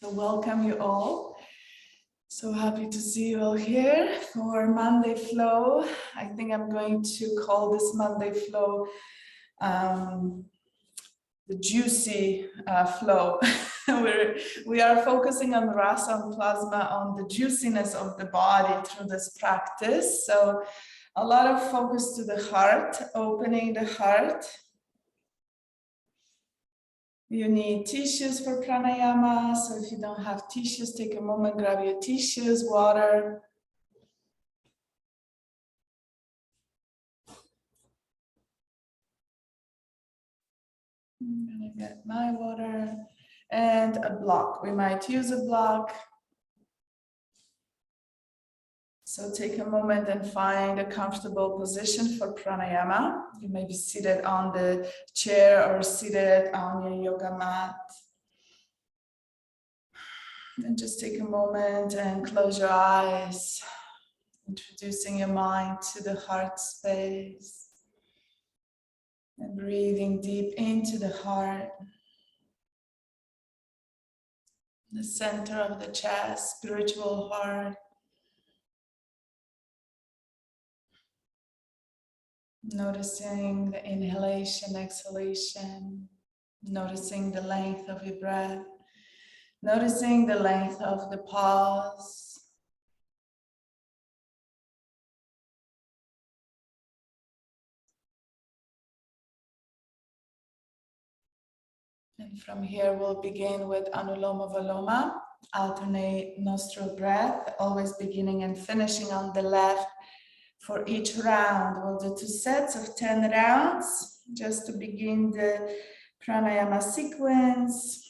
So welcome you all. So happy to see you all here for Monday Flow. I think I'm going to call this Monday Flow the juicy flow. we are focusing on rasa and plasma, on the juiciness of the body through this practice. So a lot of focus to the heart, opening the heart. You need tissues for pranayama, so if you don't have tissues, take a moment, grab your tissues, water. I'm gonna get my water and a block. We might use a block. So take a moment and find a comfortable position for pranayama. You may be seated on the chair or seated on your yoga mat. And just take a moment and close your eyes, introducing your mind to the heart space and breathing deep into the heart, the center of the chest, spiritual heart. Noticing the inhalation, exhalation, noticing the length of your breath, noticing the length of the pause. And from here, we'll begin with Anuloma Viloma, alternate nostril breath, always beginning and finishing on the left. For each round, we'll do 2 sets of 10 rounds, just to begin the pranayama sequence.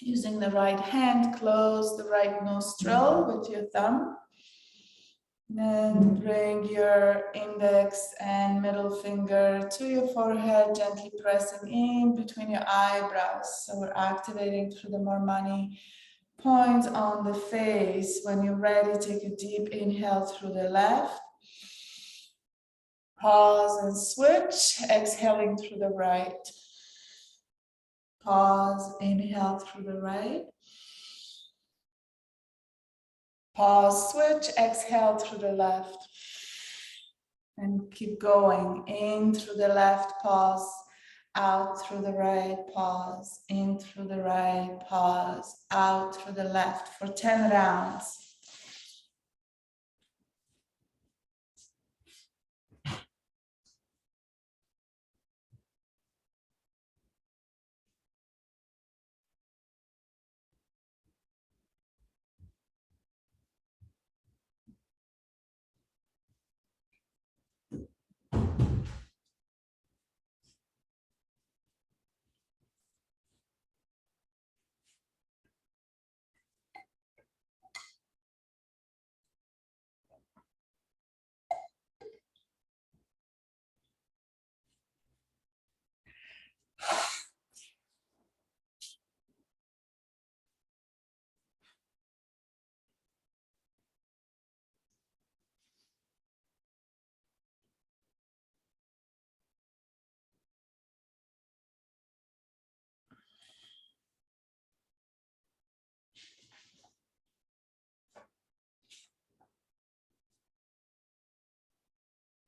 Using the right hand, close the right nostril with your thumb. Then bring your index and middle finger to your forehead, gently pressing in between your eyebrows. So we're activating through the Marmani point on the face. When you're ready, take a deep inhale through the left. Pause and switch, exhaling through the right. Pause, inhale through the right. Pause, switch, exhale through the left. And keep going, in through the left, pause, out through the right, pause, in through the right, pause, out through the left for 10 rounds.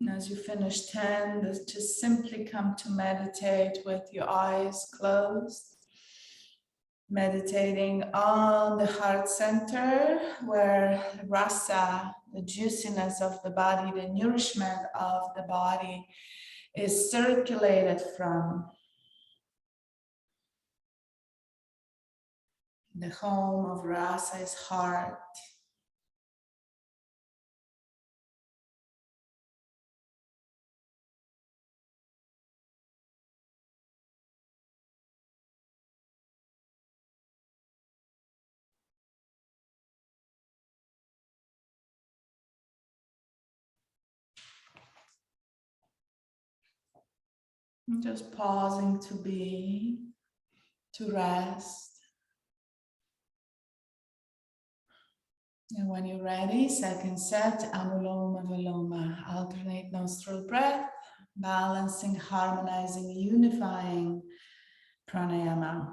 And as you finish 10, just simply come to meditate with your eyes closed. Meditating on the heart center where rasa, the juiciness of the body, the nourishment of the body is circulated from. The home of rasa is heart. And just pausing to be, to rest. And when you're ready, second set, Anuloma Viloma, alternate nostril breath, balancing, harmonizing, unifying pranayama.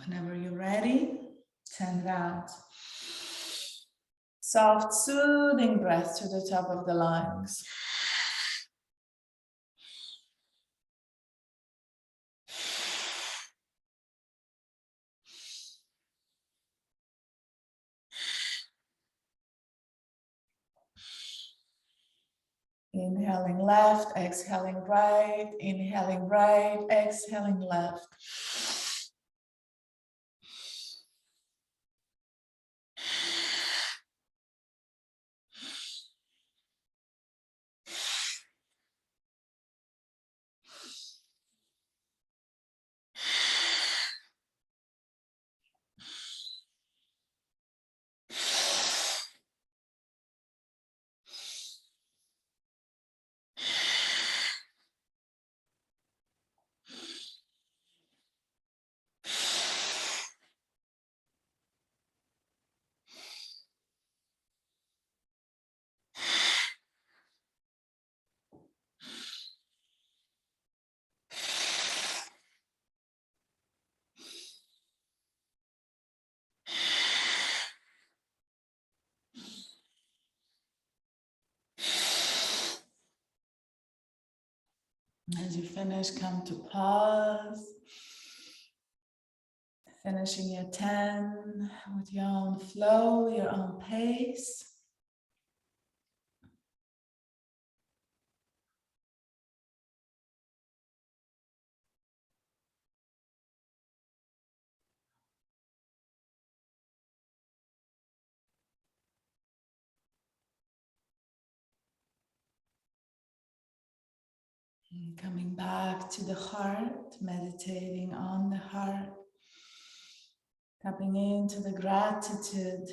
Whenever you're ready, 10 rounds. Soft, soothing breath to the top of the lungs. Inhaling left, exhaling right, inhaling right, exhaling left. As you finish, come to pause. Finishing your 10 with your own flow, your own pace. And coming back to the heart, meditating on the heart, tapping into the gratitude.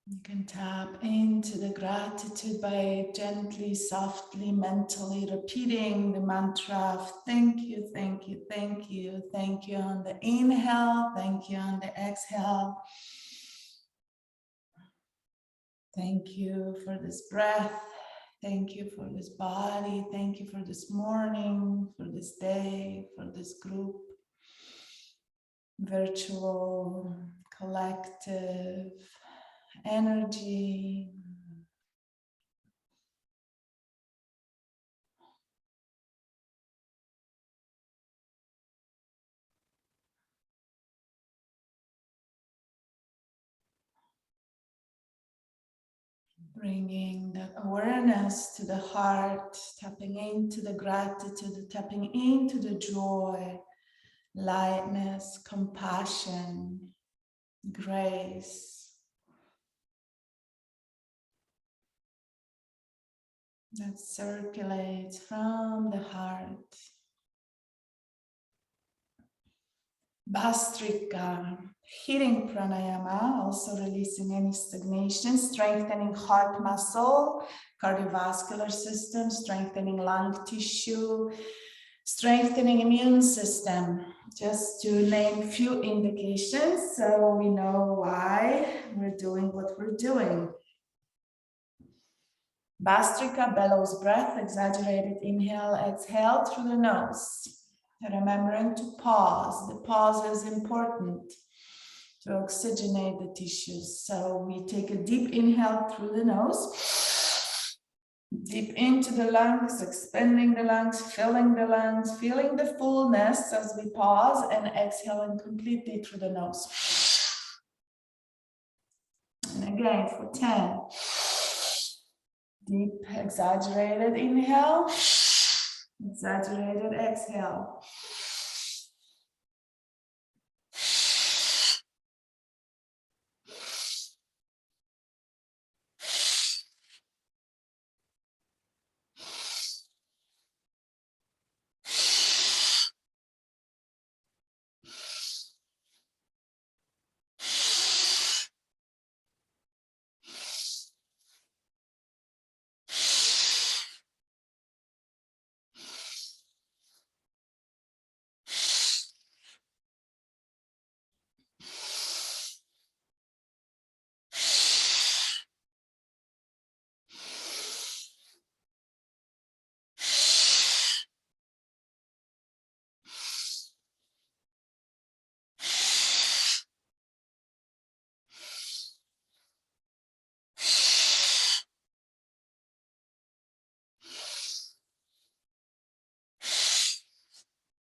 You can tap into the gratitude by gently, softly, mentally repeating the mantra of thank you, thank you, thank you, thank you on the inhale, thank you on the exhale. Thank you for this breath. Thank you for this body. Thank you for this morning, for this day, for this group. Virtual, collective energy. Bringing that awareness to the heart, tapping into the gratitude, tapping into the joy, lightness, compassion, grace. That circulates from the heart. Bhastrika, heating pranayama, also releasing any stagnation, strengthening heart muscle, cardiovascular system, strengthening lung tissue, strengthening immune system. Just to name few indications so we know why we're doing what we're doing. Bhastrika, bellows breath, exaggerated inhale, exhale through the nose. Remembering to pause. The pause is important to oxygenate the tissues. So we take a deep inhale through the nose, deep into the lungs, expanding the lungs, filling the fullness as we pause, and exhaling completely through the nose. And again for 10. Deep, exaggerated inhale, exaggerated exhale.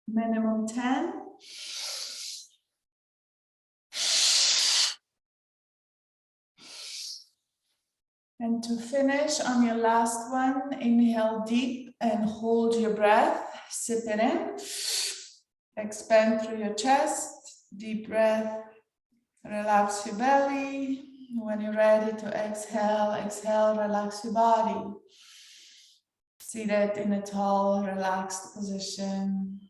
Minimum 10. And to finish on your last one, inhale deep and hold your breath. Sip it in. Expand through your chest. Deep breath. Relax your belly. When you're ready to exhale, exhale, relax your body. Seated in a tall, relaxed position.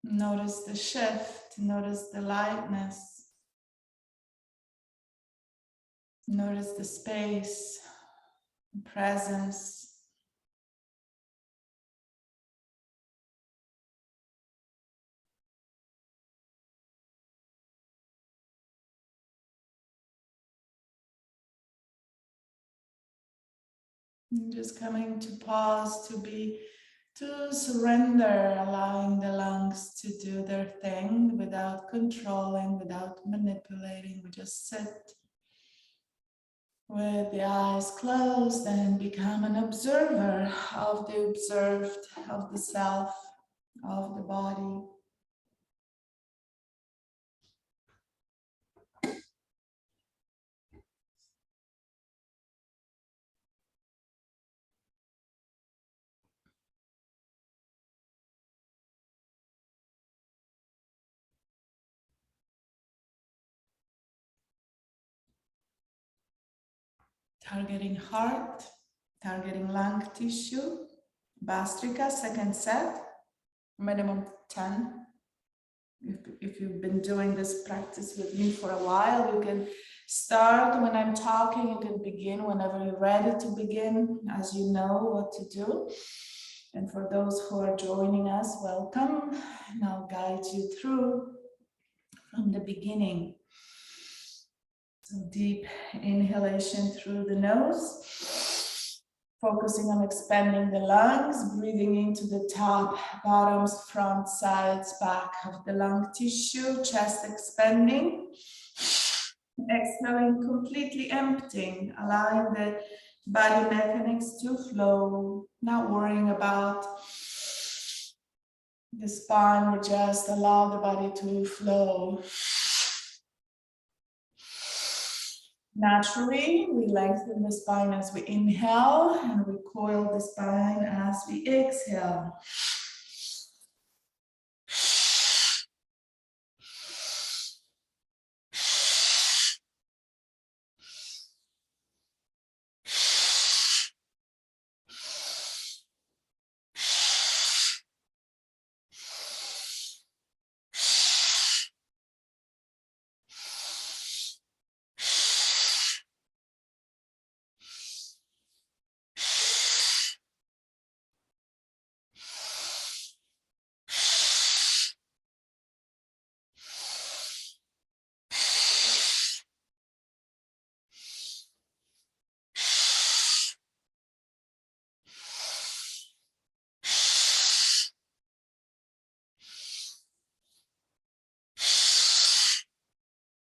Notice the shift, notice the lightness. Notice the space, the presence. And just coming to pause, to surrender, allowing the lungs to do their thing without controlling, without manipulating. We just sit with the eyes closed and become an observer of the observed, of the self, of the body. Targeting heart, targeting lung tissue, Bastrika, second set, minimum 10. If you've been doing this practice with me for a while, you can start when I'm talking, you can begin whenever you're ready to begin, as you know what to do. And for those who are joining us, welcome. And I'll guide you through from the beginning. So deep inhalation through the nose, focusing on expanding the lungs, breathing into the top, bottoms, front, sides, back of the lung tissue, chest expanding. Exhaling, completely emptying, allowing the body mechanics to flow, not worrying about the spine, we just allow the body to flow. Naturally, we lengthen the spine as we inhale and we coil the spine as we exhale.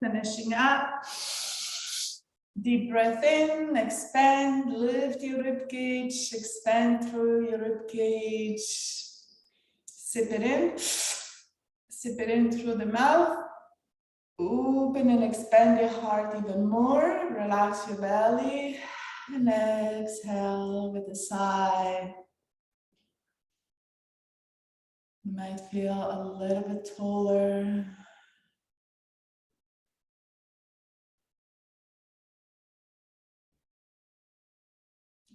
Finishing up, deep breath in, expand, lift your rib cage, expand through your rib cage. Sip it in through the mouth. Open and expand your heart even more. Relax your belly and exhale with a sigh. You might feel a little bit taller.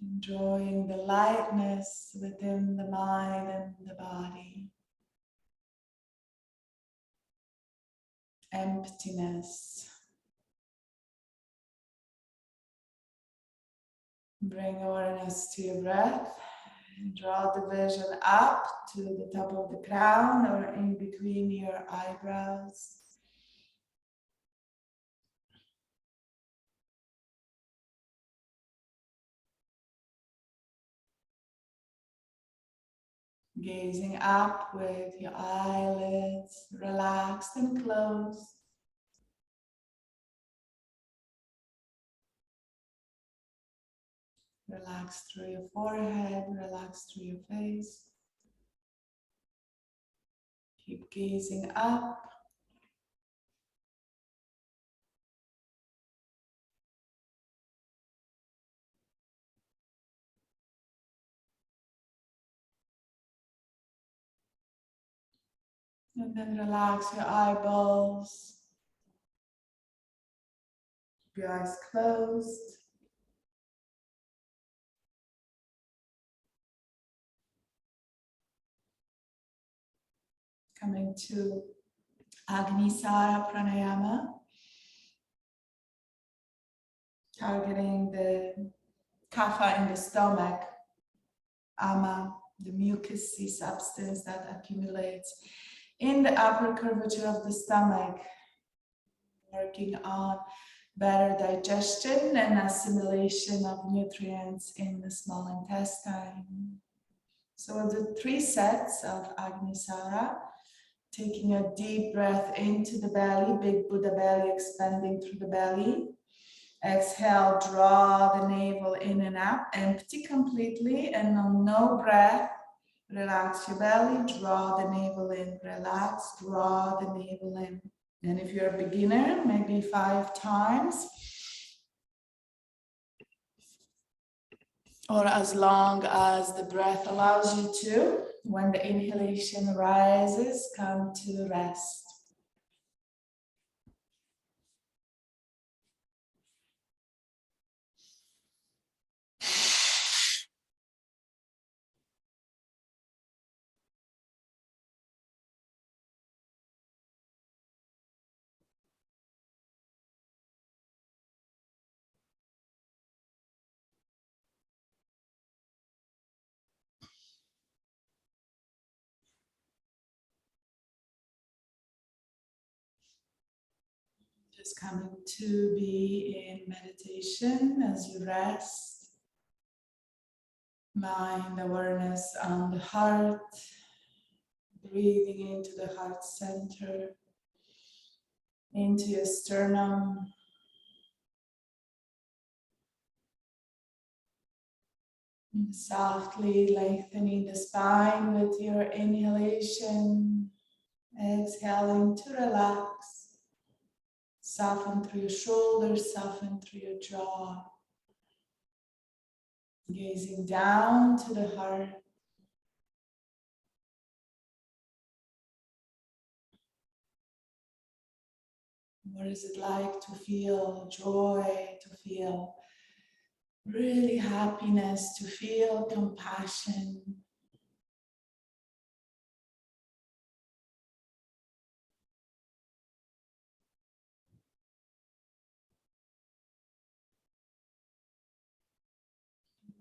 Enjoying the lightness within the mind and the body. Emptiness. Bring awareness to your breath. Draw the vision up to the top of the crown or in between your eyebrows. Gazing up with your eyelids relaxed and closed. Relax through your forehead, relax through your face. Keep gazing up. And then relax your eyeballs. Keep your eyes closed. Coming to Agnisara Pranayama. Targeting the kapha in the stomach. Ama, the mucousy substance that accumulates in the upper curvature of the stomach. Working on better digestion and assimilation of nutrients in the small intestine. So the 3 sets of Agnisara, taking a deep breath into the belly, big Buddha belly expanding through the belly. Exhale, draw the navel in and up, empty completely, and on no breath, relax your belly, draw the navel in, relax, draw the navel in. And if you're a beginner, maybe 5 times, or as long as the breath allows you to. When the inhalation rises, come to rest. Just coming to be in meditation as you rest. Mind awareness on the heart. Breathing into the heart center. Into your sternum. And softly lengthening the spine with your inhalation. Exhaling to relax. Soften through your shoulders, soften through your jaw. Gazing down to the heart. What is it like to feel joy, to feel really happiness, to feel compassion?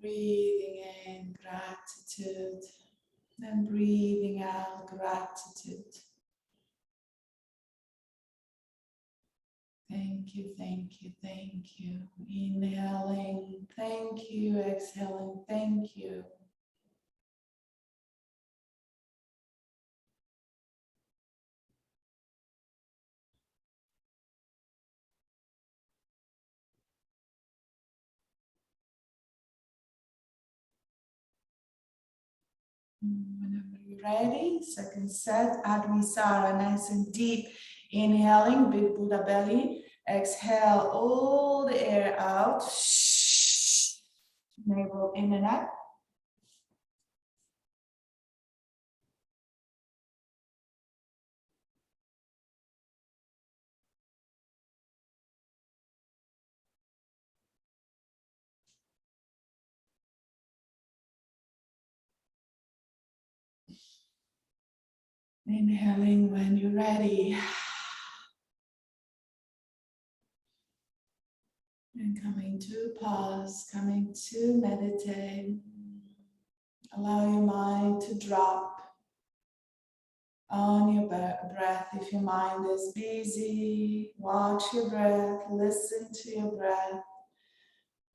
Breathing in gratitude and breathing out gratitude. Thank you, thank you, thank you. Inhaling, thank you. Exhaling, thank you. Whenever you're ready, second set, Agnisara, nice and deep. Inhaling, big Buddha belly. Exhale all the air out. Navel in and up. Inhaling when you're ready. And coming to pause, coming to meditate. Allow your mind to drop on your breath. If your mind is busy, watch your breath, listen to your breath.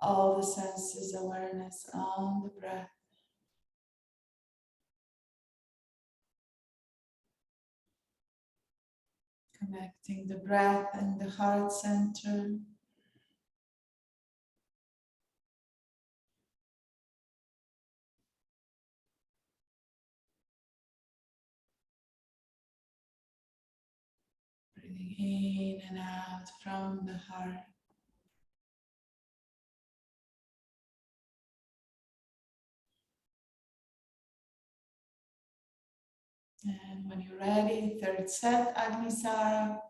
All the senses awareness on the breath. Connecting the breath and the heart center. Breathing in and out from the heart. And when you're ready, third set, Agnisara.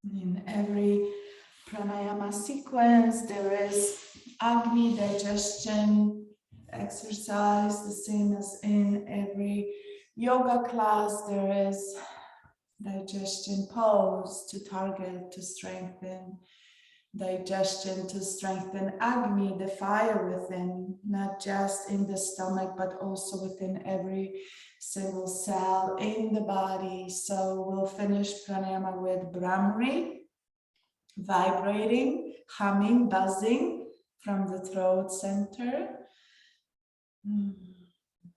In every pranayama sequence, there is Agni digestion exercise, the same as in every yoga class. There is digestion pose to target, to strengthen digestion, to strengthen Agni, the fire within, not just in the stomach, but also within every single cell in the body. So we'll finish pranayama with Brahmari, vibrating, humming, buzzing from the throat center.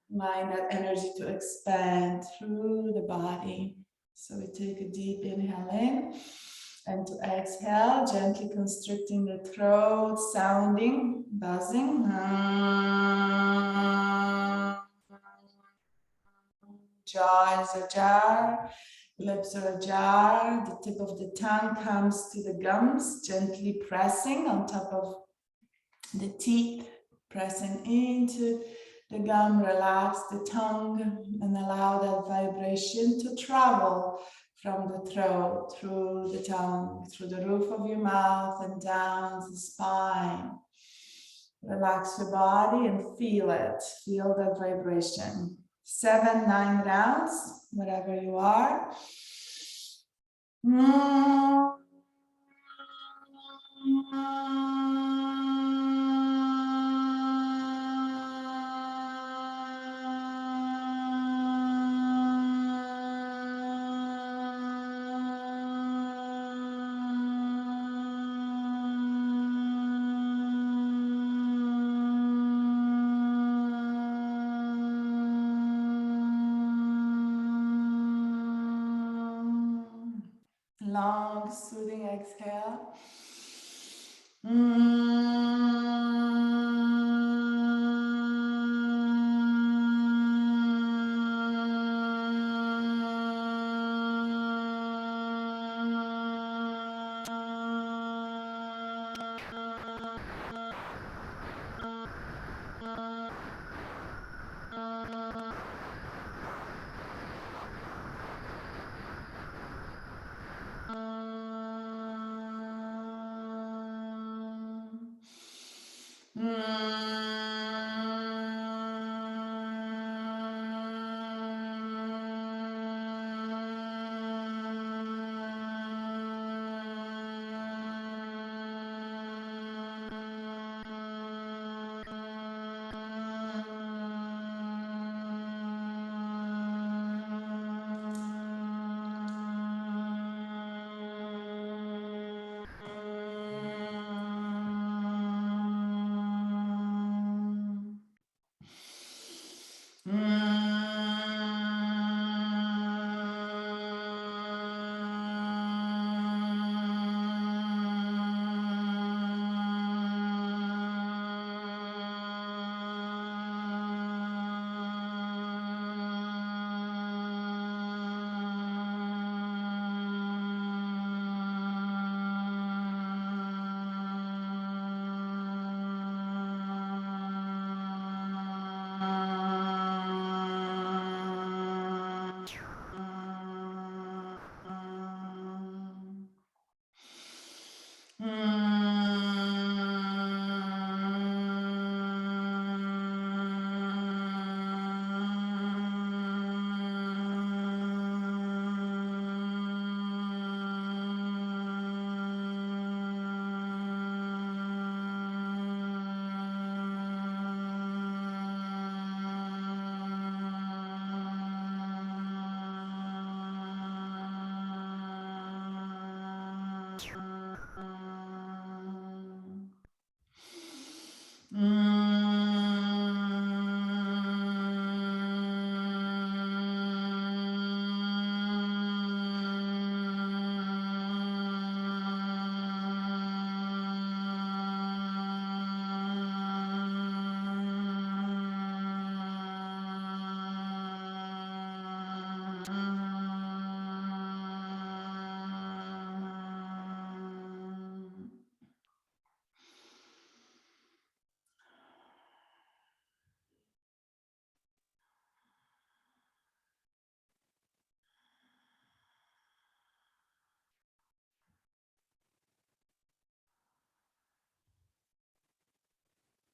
Mind that energy to expand through the body. So we take a deep inhale in, and to exhale, gently constricting the throat, sounding, buzzing. Jaw is ajar, lips are ajar, the tip of the tongue comes to the gums, gently pressing on top of the teeth, pressing into the gum, relax the tongue and allow that vibration to travel from the throat, through the tongue, through the roof of your mouth and down the spine. Relax your body and feel it. Feel that vibration. 7, 9 rounds, wherever you are. Long, soothing exhale.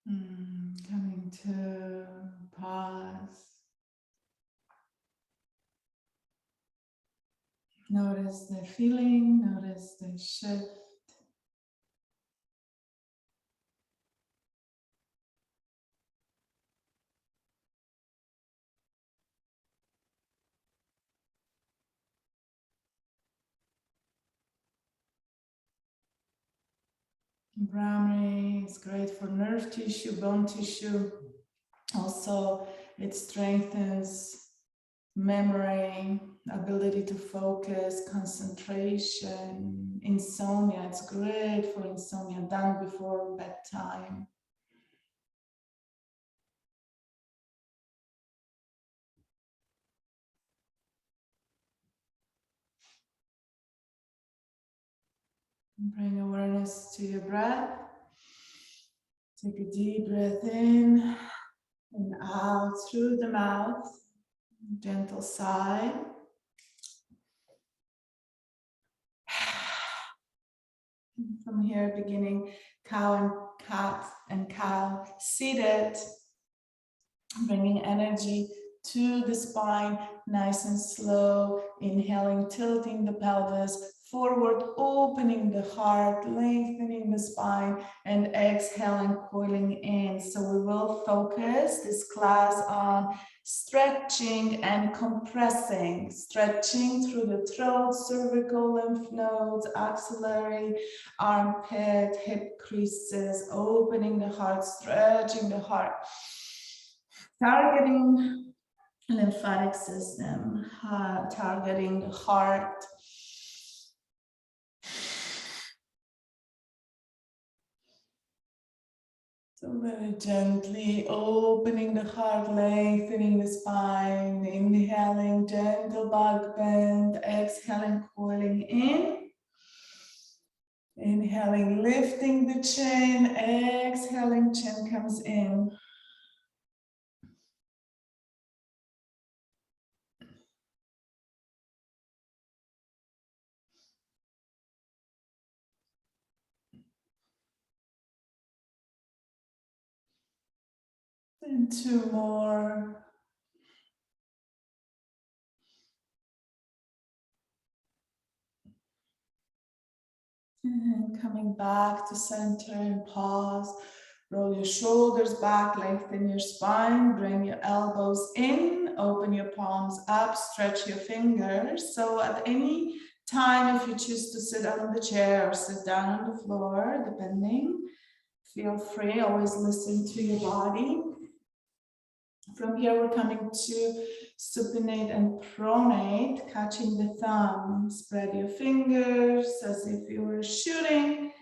Coming to pause. Notice the feeling, notice the shift. Brahmi is great for nerve tissue, bone tissue. Also, it strengthens memory, ability to focus, concentration, insomnia. It's great for insomnia, done before bedtime. Bring awareness to your breath. Take a deep breath in and out through the mouth. Gentle sigh. And from here, beginning cow and cat and cow, seated, bringing energy to the spine, nice and slow, inhaling, tilting the pelvis forward, opening the heart, lengthening the spine, and exhaling, coiling in. So we will focus this class on stretching and compressing, stretching through the throat, cervical lymph nodes, axillary, armpit, hip creases, opening the heart, stretching the heart. Targeting lymphatic system, targeting the heart. So very gently opening the heart, lengthening the spine, inhaling, gentle back bend, exhaling, coiling in. Inhaling, lifting the chin, exhaling, chin comes in. And two more. And coming back to center and pause. Roll your shoulders back, lengthen your spine, bring your elbows in, open your palms up, stretch your fingers. So at any time, if you choose to sit on the chair or sit down on the floor, depending, feel free, always listen to your body. From here, we're coming to supinate and pronate, catching the thumb. Spread your fingers as if you were shooting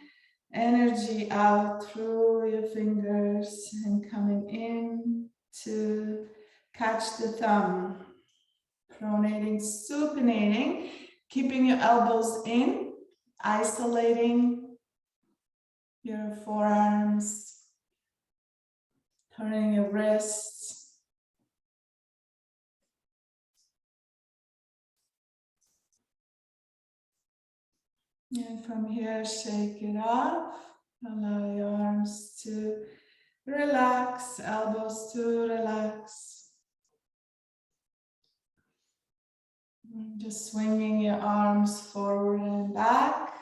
energy out through your fingers and coming in to catch the thumb. Pronating, supinating, keeping your elbows in, isolating your forearms, turning your wrists. And from here, shake it off. Allow your arms to relax, elbows to relax. And just swinging your arms forward and back.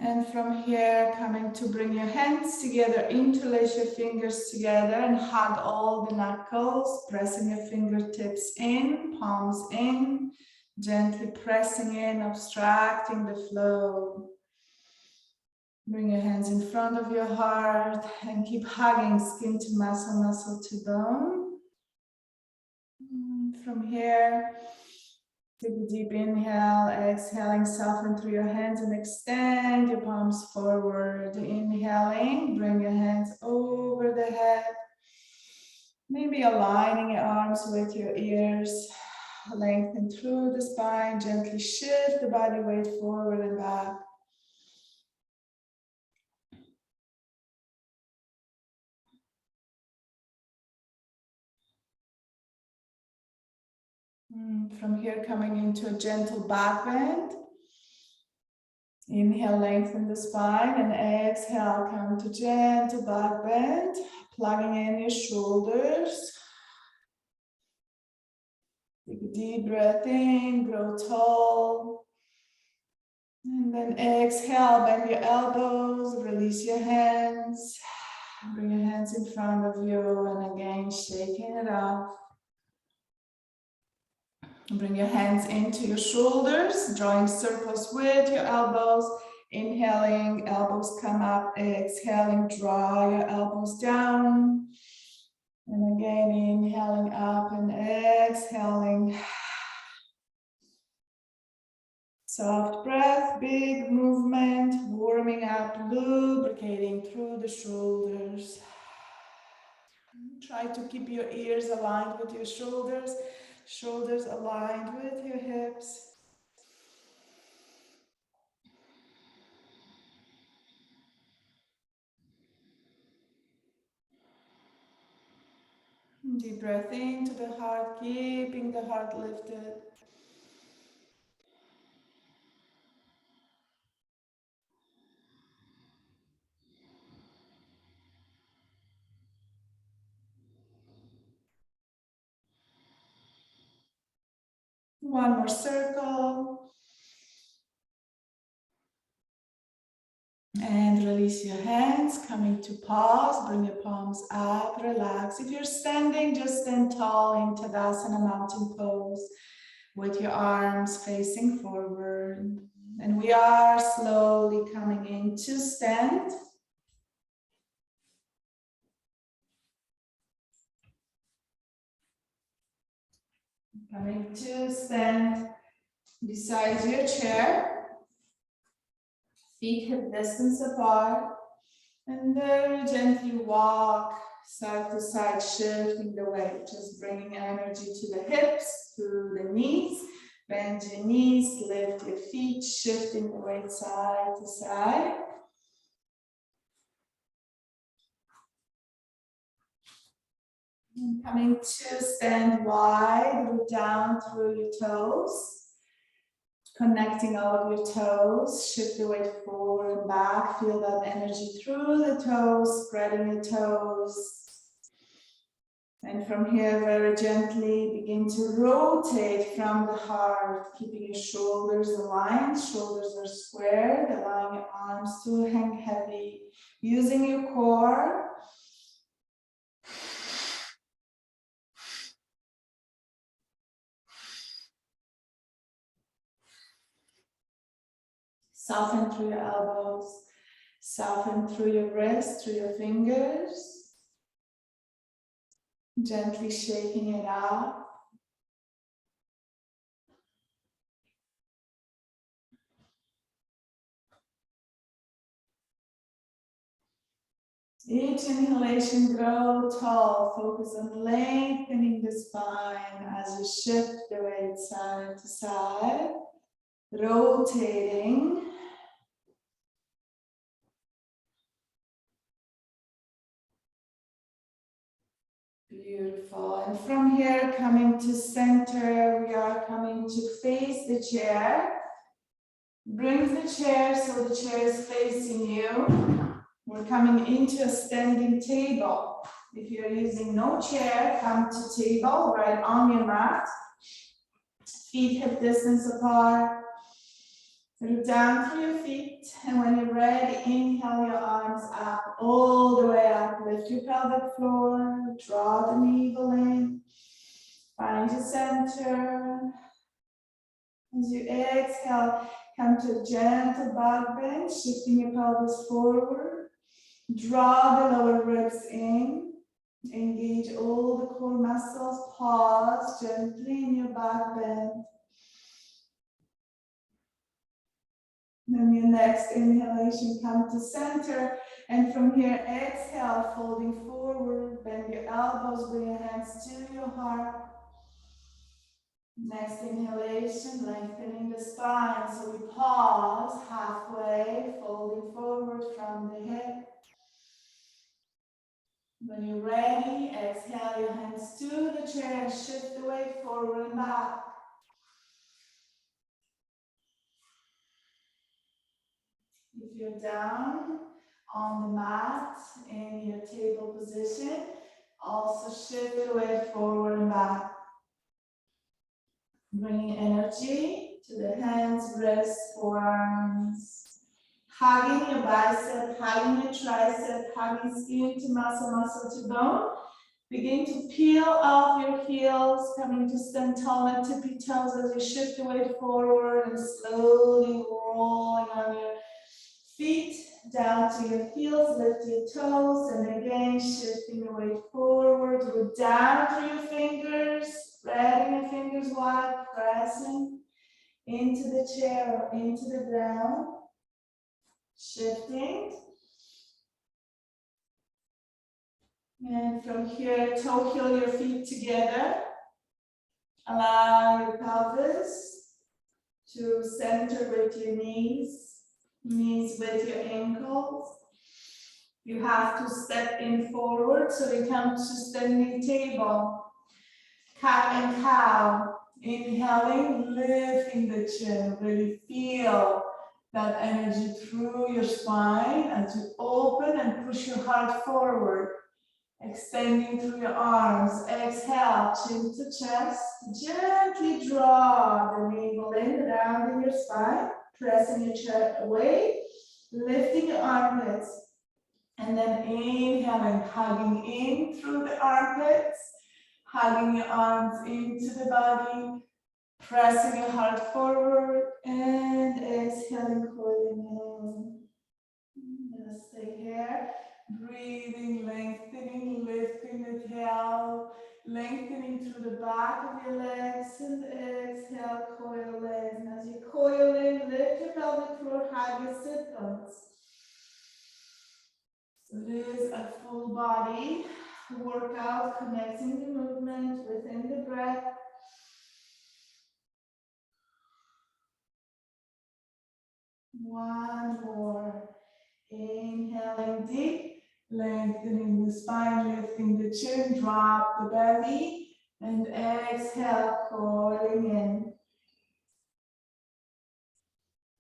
And from here, coming to bring your hands together, interlace your fingers together and hug all the knuckles, pressing your fingertips in, palms in, gently pressing in, abstracting the flow. Bring your hands in front of your heart and keep hugging skin to muscle, muscle to bone. From here, take a deep inhale, exhaling, soften through your hands and extend your palms forward. Inhaling, bring your hands over the head. Maybe aligning your arms with your ears. Lengthen through the spine, gently shift the body weight forward and back. From here, coming into a gentle back bend. Inhale, lengthen the spine, and exhale, come to gentle back bend, plugging in your shoulders. Take a deep breath in, grow tall. And then exhale, bend your elbows, release your hands. Bring your hands in front of you, and again, shaking it off. Bring your hands into your shoulders, drawing circles with your elbows. Inhaling, elbows come up. Exhaling, draw your elbows down. And again, inhaling up and exhaling. Soft breath, big movement, warming up, lubricating through the shoulders. Try to keep your ears aligned with your shoulders, shoulders aligned with your hips. Deep breath into the heart, keeping the heart lifted. One more circle. And release your hands, coming to pause. Bring your palms up, relax. If you're standing, just stand tall in Tadasana mountain pose with your arms facing forward. And we are slowly coming into stand. Coming to stand beside your chair. Feet hip distance apart. And very gently walk side to side, shifting the weight, just bringing energy to the hips, to the knees. Bend your knees, lift your feet, shifting the weight side to side. And coming to stand wide, root down through your toes. Connecting all of your toes, shift the weight forward and back. Feel that energy through the toes, spreading the toes. And from here, very gently begin to rotate from the heart, keeping your shoulders aligned. Shoulders are squared, allowing your arms to hang heavy. Using your core. Soften through your elbows. Soften through your wrists, through your fingers. Gently shaking it out. Each inhalation, grow tall. Focus on lengthening the spine as you shift the weight side to side. Rotating. Beautiful. And from here, coming to center, we are coming to face the chair. Bring the chair so the chair is facing you. We're coming into a standing table. If you're using no chair, come to table right on your mat. Feet hip distance apart. Root down through your feet. And when you're ready, inhale your arms up, all the way up. Lift your pelvic floor. Draw the navel in. Find your center. As you exhale, come to a gentle back bend, shifting your pelvis forward. Draw the lower ribs in. Engage all the core muscles. Pause gently in your back bend. Then your next inhalation, come to center. And from here, exhale, folding forward. Bend your elbows, bring your hands to your heart. Next inhalation, lengthening the spine. So we pause halfway, folding forward from the hip. When you're ready, exhale your hands to the chair, shift the weight forward and back. you're down on the mat in your table position, also shift your weight forward and back. Bringing energy to the hands, wrists, forearms. Hugging your bicep, hugging your tricep, hugging skin to muscle, muscle to bone. Begin to peel off your heels, coming to stand tall on tippy toes as you shift your weight forward and slowly rolling on your feet down to your heels, lift your toes, and again shifting your weight forward. Go down through your fingers, spreading your fingers wide, pressing into the chair or into the ground. Shifting. And from here, toe heel your feet together. Allow your pelvis to center with your knees, knees with your ankles. You have to step in forward so you come to standing table. Cat and cow. Inhaling, lifting the chin. Really feel that energy through your spine as you open and push your heart forward. Extending through your arms. Exhale, chin to chest. Gently draw the navel in, rounding your spine. Pressing your chest away. Lifting your armpits. And then inhaling, hugging in through the armpits. Hugging your arms into the body. Pressing your heart forward. And exhaling, coiling in. Just stay here. Breathing, lengthening, lifting the tail, lengthening through the back of your legs, and exhale, coil in. As you coil in, lift your pelvic floor, hug your sit bones. So it is a full body workout, connecting the movement within the breath. One more. Inhaling deep, lengthening the spine, lifting the chin, drop the belly, and exhale, coiling in.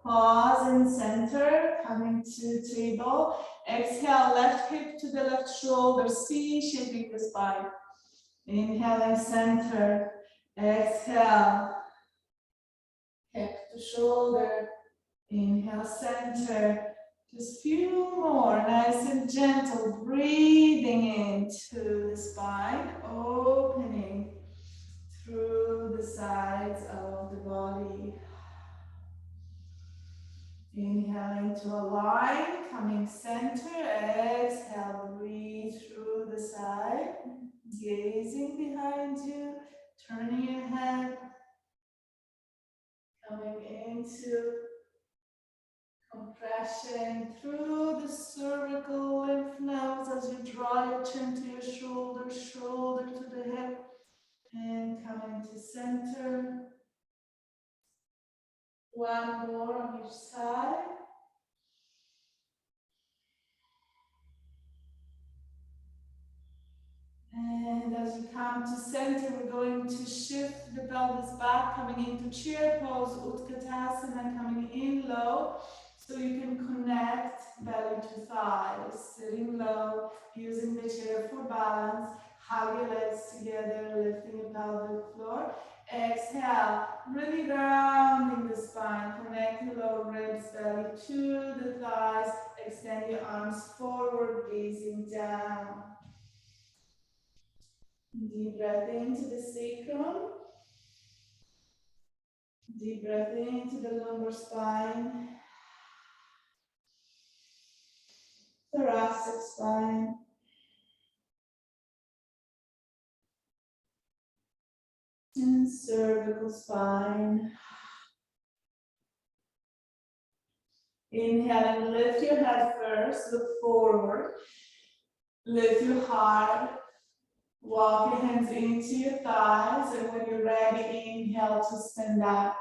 Pause in center, coming to table. Exhale, left hip to the left shoulder, C, shaping the spine. Inhaling center, exhale, hip to shoulder, inhale center. Just few more, nice and gentle, breathing into the spine, opening through the sides of the body. Inhaling to align, coming center, exhale, breathe through the side, gazing behind you, turning your head, coming into compression through the cervical lymph nodes as you draw your chin to your shoulder, shoulder to the hip, and coming to center. One more on each side. And as you come to center, we're going to shift the pelvis back, coming into chair pose, Utkatasana, coming in low. So you can connect belly to thighs, sitting low, using the chair for balance. Hug your legs together, lifting your pelvic floor. Exhale, really rounding the spine. Connect your lower ribs, belly to the thighs. Extend your arms forward, gazing down. Deep breath into the sacrum. Deep breath into the lumbar spine. Thoracic spine. And cervical spine. Inhaling, lift your head first, look forward. Lift your heart. Walk your hands into your thighs, and when you're ready, inhale to stand up.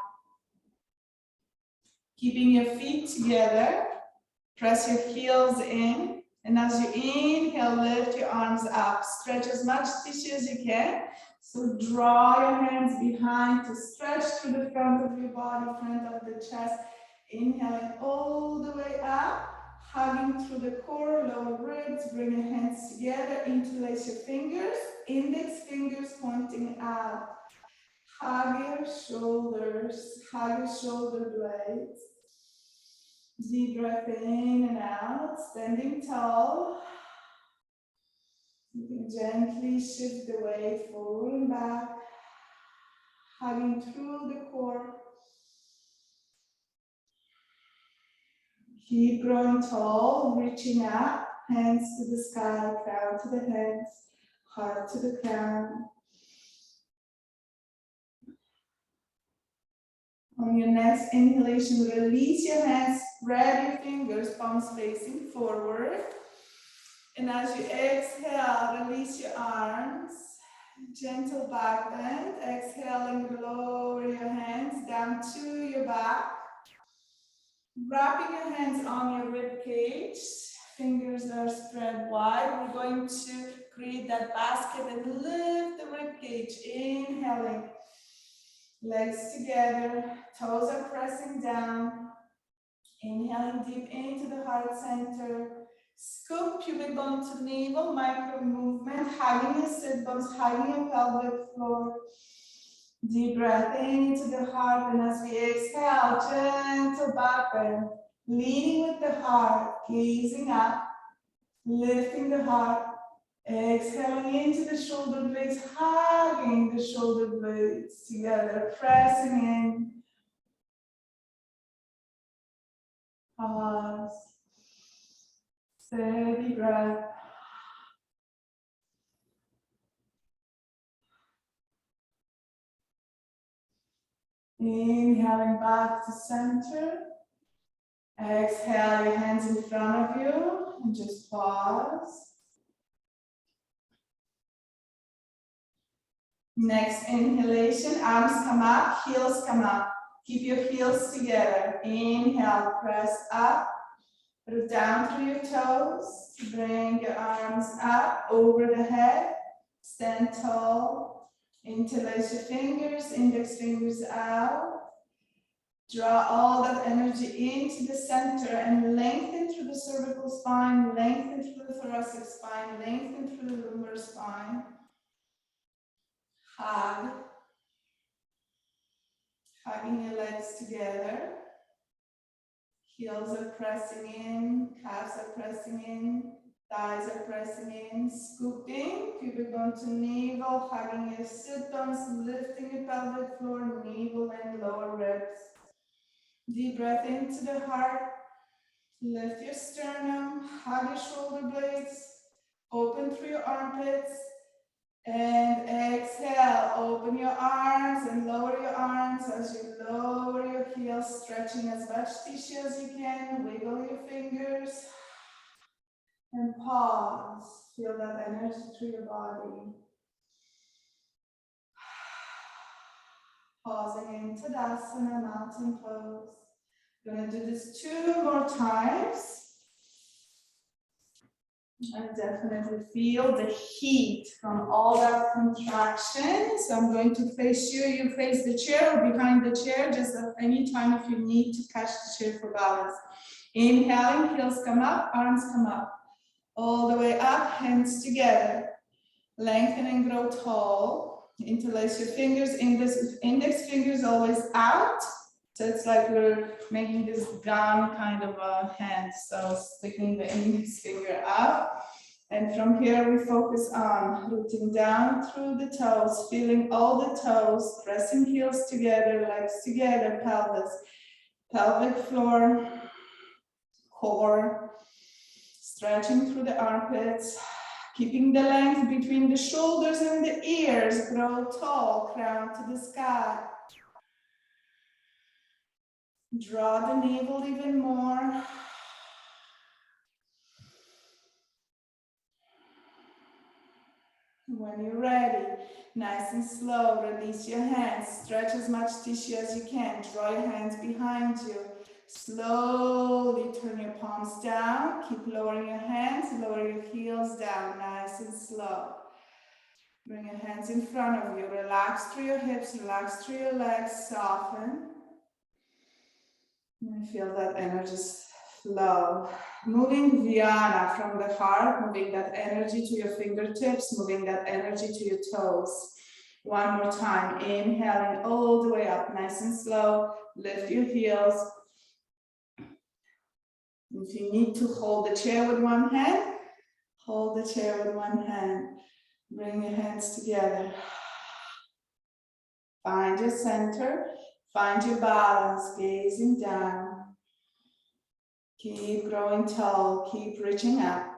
Keeping your feet together, press your heels in, and as you inhale, lift your arms up. Stretch as much tissue as you can. So draw your hands behind to stretch through the front of your body, front of the chest. Inhaling all the way up, hugging through the core, lower ribs, bring your hands together, interlace your fingers, index fingers pointing out. Hug your shoulders, hug your shoulder blades. Deep breath in and out, standing tall. You can gently shift the weight forward and back, hugging through the core. Keep growing tall, reaching up, hands to the sky, crown to the hands, heart to the crown. On your next inhalation, release your hands, spread your fingers, palms facing forward. And as you exhale, release your arms, gentle back bend. Exhaling, lower your hands down to your back. Wrapping your hands on your rib cage, fingers are spread wide. We're going to create that basket and lift the rib cage. Inhaling, legs together, toes are pressing down. Inhaling deep into the heart center. Scoop pubic bone to navel, micro movement, hugging your sit bones, hugging your pelvic floor. Deep breath into the heart, and as we exhale, gentle back bend, leaning with the heart, gazing up, lifting the heart, exhaling into the shoulder blades, hugging the shoulder blades together, pressing in. Pause. Steady breath. Inhaling back to center. Exhale your hands in front of you and just pause. Next inhalation, arms come up, heels come up. Keep your heels together. Inhale, press up. Root down through your toes. Bring your arms up over the head. Stand tall. Interlace your fingers, index fingers out. Draw all that energy into the center and lengthen through the cervical spine, lengthen through the thoracic spine, lengthen through the lumbar spine. Hug. Hugging your legs together. Heels are pressing in, calves are pressing in, thighs are pressing in, scooping, pubic bone to navel, hugging your sit bones, lifting your pelvic floor, navel and lower ribs. Deep breath into the heart, lift your sternum, hug your shoulder blades, open through your armpits, and exhale, open your arms and lower your arms as you lower your heels, stretching as much tissue as you can, wiggle your fingers, and pause. Feel that energy through your body. Pausing in Tadasana, mountain pose. We're going to do this 2 more times. I definitely feel the heat from all that contraction. So I'm going to face you, you face the chair or behind the chair, just at any time if you need to catch the chair for balance. Inhaling, heels come up, arms come up. All the way up, hands together. Lengthen and grow tall. Interlace your fingers, index fingers always out. So it's like we're making this gun kind of a hand. So sticking the index finger up. And from here we focus on rooting down through the toes, feeling all the toes, pressing heels together, legs together, pelvis, pelvic floor, core, stretching through the armpits, keeping the length between the shoulders and the ears, grow tall, crown to the sky. Draw the navel even more. When you're ready, nice and slow, release your hands. Stretch as much tissue as you can. Draw your hands behind you. Slowly turn your palms down. Keep lowering your hands. Lower your heels down, nice and slow. Bring your hands in front of you. Relax through your hips, relax through your legs, soften. And feel that energy flow. Moving Vyana from the heart, moving that energy to your fingertips, moving that energy to your toes. One more time, inhaling all the way up, nice and slow. Lift your heels. If you need to hold the chair with one hand, hold the chair with one hand. Bring your hands together. Find your center, find your balance, gazing down. Keep growing tall, keep reaching up.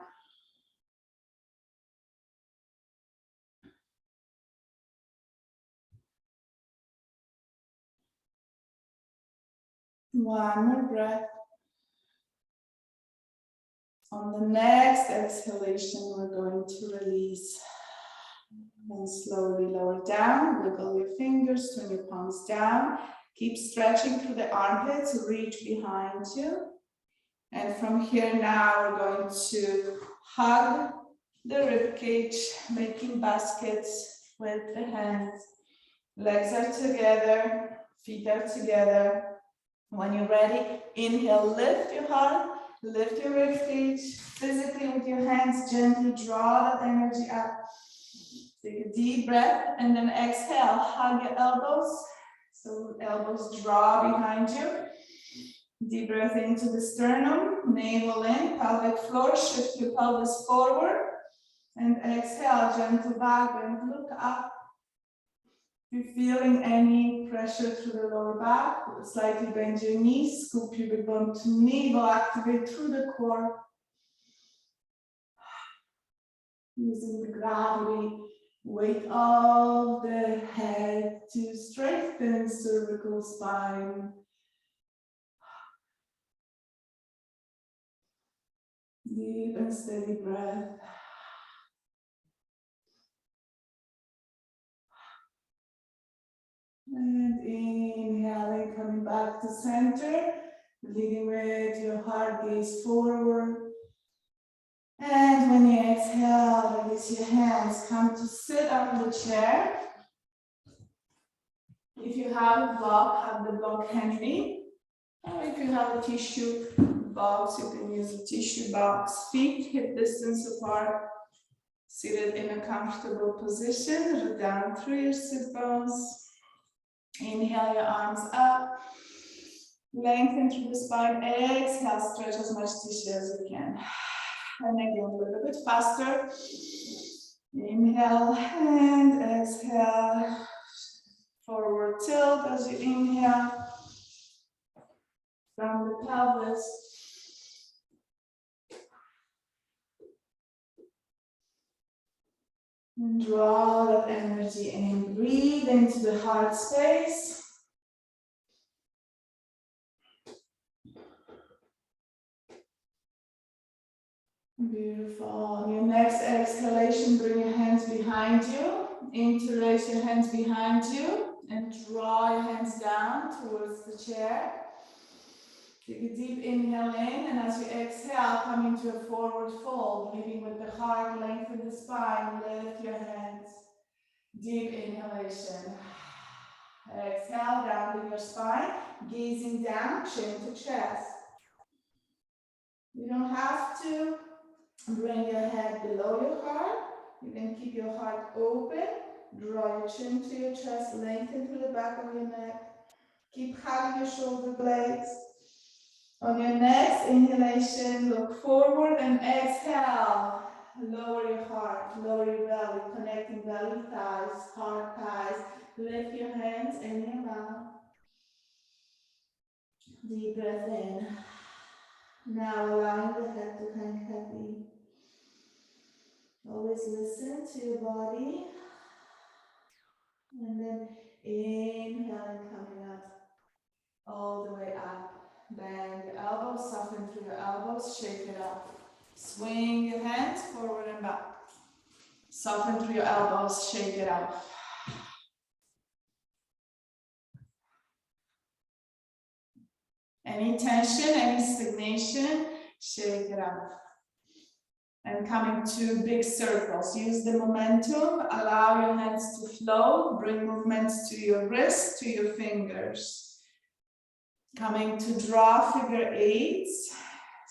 One more breath. On the next exhalation, we're going to release. And slowly lower down, wiggle your fingers, turn your palms down. Keep stretching through the armpits, reach behind you. And from here now, we're going to hug the rib cage, making baskets with the hands. Legs are together, feet are together. When you're ready, inhale, lift your heart, lift your rib cage. Physically with your hands, gently draw that energy up. Take a deep breath and then exhale, hug your elbows. So elbows draw behind you. Deep breath into the sternum, navel in, pelvic floor, shift your pelvis forward. And exhale, gentle back bend, look up. If you're feeling any pressure through the lower back, slightly bend your knees, scoop your bone to navel, activate through the core. Using the gravity, weight of the head to strengthen cervical spine. Deep and steady breath. And inhaling, coming back to center, leading with your heart gaze forward. And when you exhale, release your hands, come to sit on the chair. If you have a block, have the block handy. Or if you have a tissue box, you can use a tissue box. Feet hip distance apart. Seated in a comfortable position. Root down through your sit bones. Inhale your arms up. Lengthen through the spine. Exhale, stretch as much tissue as you can. And again, a little bit faster. Inhale and exhale. Forward tilt as you inhale. From the pelvis. And draw that energy in. Breathe into the heart space. Beautiful. On your next exhalation, bring your hands behind you. Interlace your hands behind you and draw your hands down towards the chair. Take a deep inhale in, and as you exhale, come into a forward fold, leading with the heart, lengthen the spine, lift your hands. Deep inhalation. Exhale, rounding your spine, gazing down, chin to chest. You don't have to bring your head below your heart. You can keep your heart open. Draw your chin to your chest, lengthen through the back of your neck. Keep hugging your shoulder blades. On your next inhalation, look forward and exhale. Lower your heart, lower your belly, connecting belly, thighs, heart, thighs. Lift your hands in your mouth. Deep breath in. Now allowing the head to hang heavy. Always listen to your body. And then inhaling, coming up all the way up. Bend your elbows, soften through your elbows, shake it up. Swing your hands forward and back. Soften through your elbows, shake it out. Any tension, any stagnation, shake it out. And coming to big circles. Use the momentum, allow your hands to flow, bring movements to your wrists, to your fingers. Coming to draw figure eights.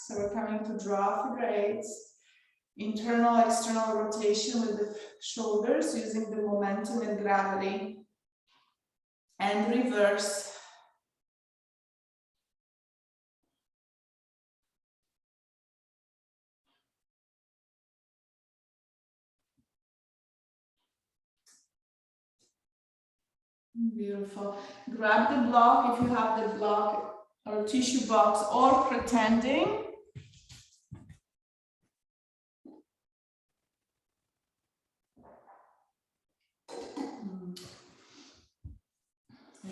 So we're coming to draw figure eights. Internal, external rotation with the shoulders using the momentum and gravity. And reverse. Beautiful. Grab the block if you have the block or tissue box or pretending.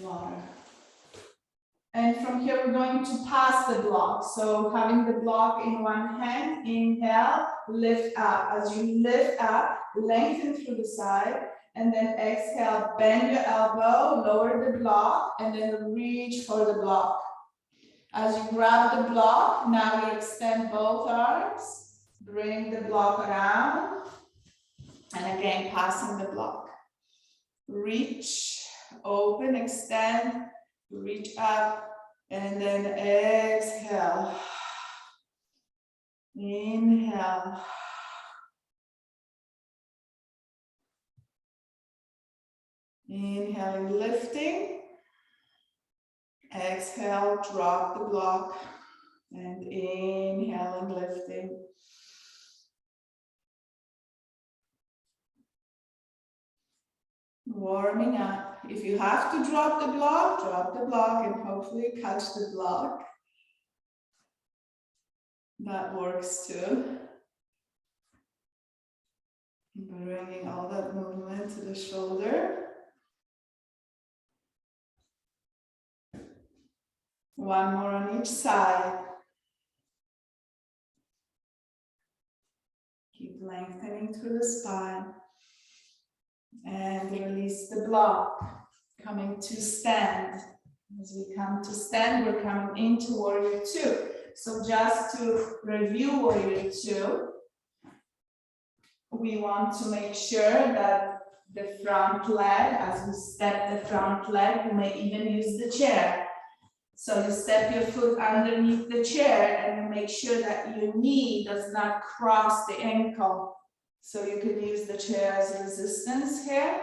Water. And from here, we're going to pass the block. So having the block in one hand, inhale, lift up. As you lift up, lengthen through the side. And then exhale, bend your elbow, lower the block, and then reach for the block. As you grab the block, now we extend both arms, bring the block around, and again, passing the block. Reach, open, extend, reach up, and then exhale. Inhale. Inhaling, lifting. Exhale, drop the block. And inhaling, lifting. Warming up. If you have to drop the block and hopefully catch the block. That works too. Bringing all that movement to the shoulder. One more on each side. Keep lengthening through the spine. And release the block. Coming to stand. As we come to stand, we're coming into warrior two. So just to review warrior two, we want to make sure that the front leg, as we step the front leg, you may even use the chair. So you step your foot underneath the chair and you make sure that your knee does not cross the ankle. So you can use the chair as resistance here.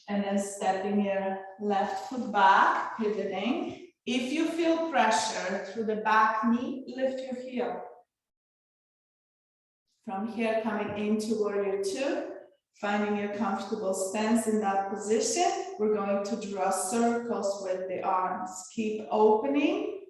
And then stepping your left foot back, pivoting. If you feel pressure through the back knee, lift your heel. From here, coming into warrior two, finding your comfortable stance in that position, we're going to draw circles with the arms. Keep opening,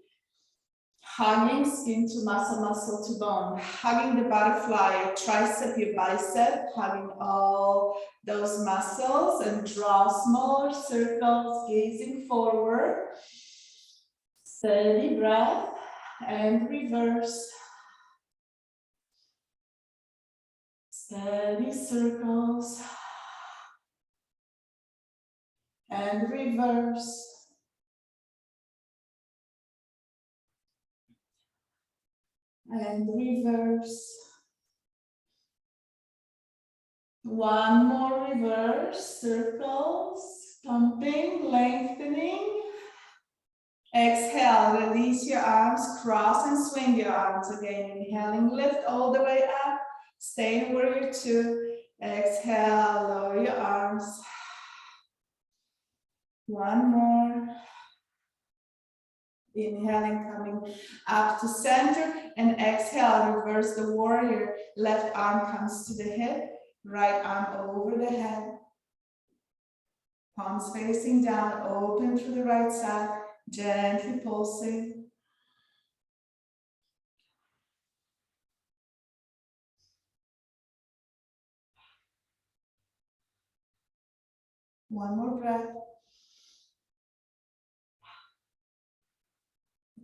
hugging skin to muscle, muscle to bone, hugging the butterfly, your tricep, your bicep, hugging all those muscles and draw smaller circles, gazing forward. Steady breath and reverse. Steady circles and reverse. And reverse. One more reverse, circles, pumping, lengthening. Exhale, release your arms, cross and swing your arms again. Inhaling, lift all the way up. Stay in warrior two. Exhale, lower your arms. One more. Inhaling, coming up to center, and exhale, reverse the warrior. Left arm comes to the hip, right arm over the head. Palms facing down, open through the right side, gently pulsing. One more breath.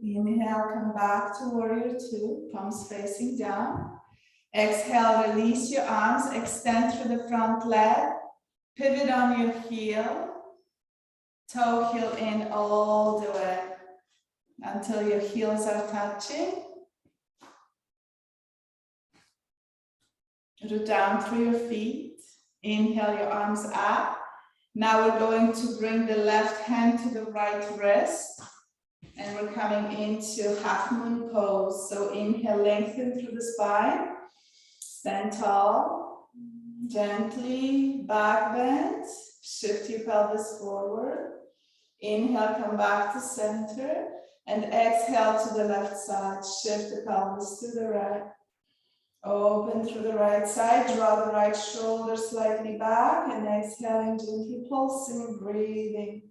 Inhale, come back to warrior two, palms facing down. Exhale, release your arms, extend through the front leg, pivot on your heel, toe heel in all the way until your heels are touching. Root down through your feet. Inhale your arms up. Now we're going to bring the left hand to the right wrist And we're coming into half moon pose. So inhale, lengthen through the spine. Stand tall. Gently back bend. Shift your pelvis forward. Inhale, come back to center. And exhale to the left side. Shift the pelvis to the right. Open through the right side. Draw the right shoulder slightly back. And exhaling, gently pulsing, breathing.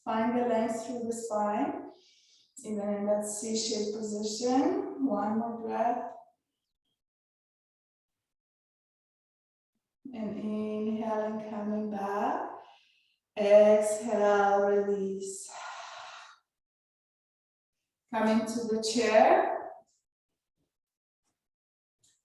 Find the length through the spine, even in that C-shaped position. One more breath. And inhaling, coming back. Exhale, release. Coming to the chair.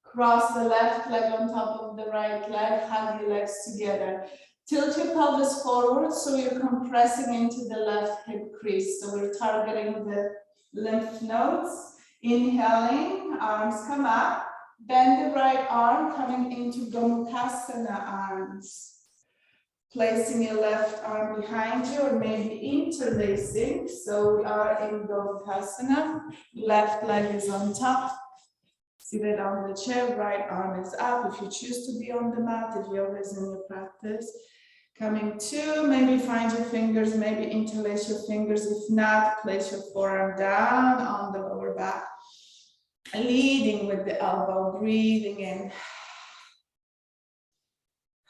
Cross the left leg on top of the right leg. Hug your legs together. Tilt your pelvis forward so you're compressing into the left hip crease. So we're targeting the lymph nodes. Inhaling, arms come up. Bend the right arm, coming into Garudasana arms. Placing your left arm behind you or maybe interlacing. So we are in Garudasana. Left leg is on top. Seated on the chair, right arm is up. If you choose to be on the mat, if yoga is in your practice. Coming to, maybe find your fingers, maybe interlace your fingers. If not, place your forearm down on the lower back. Leading with the elbow, breathing in.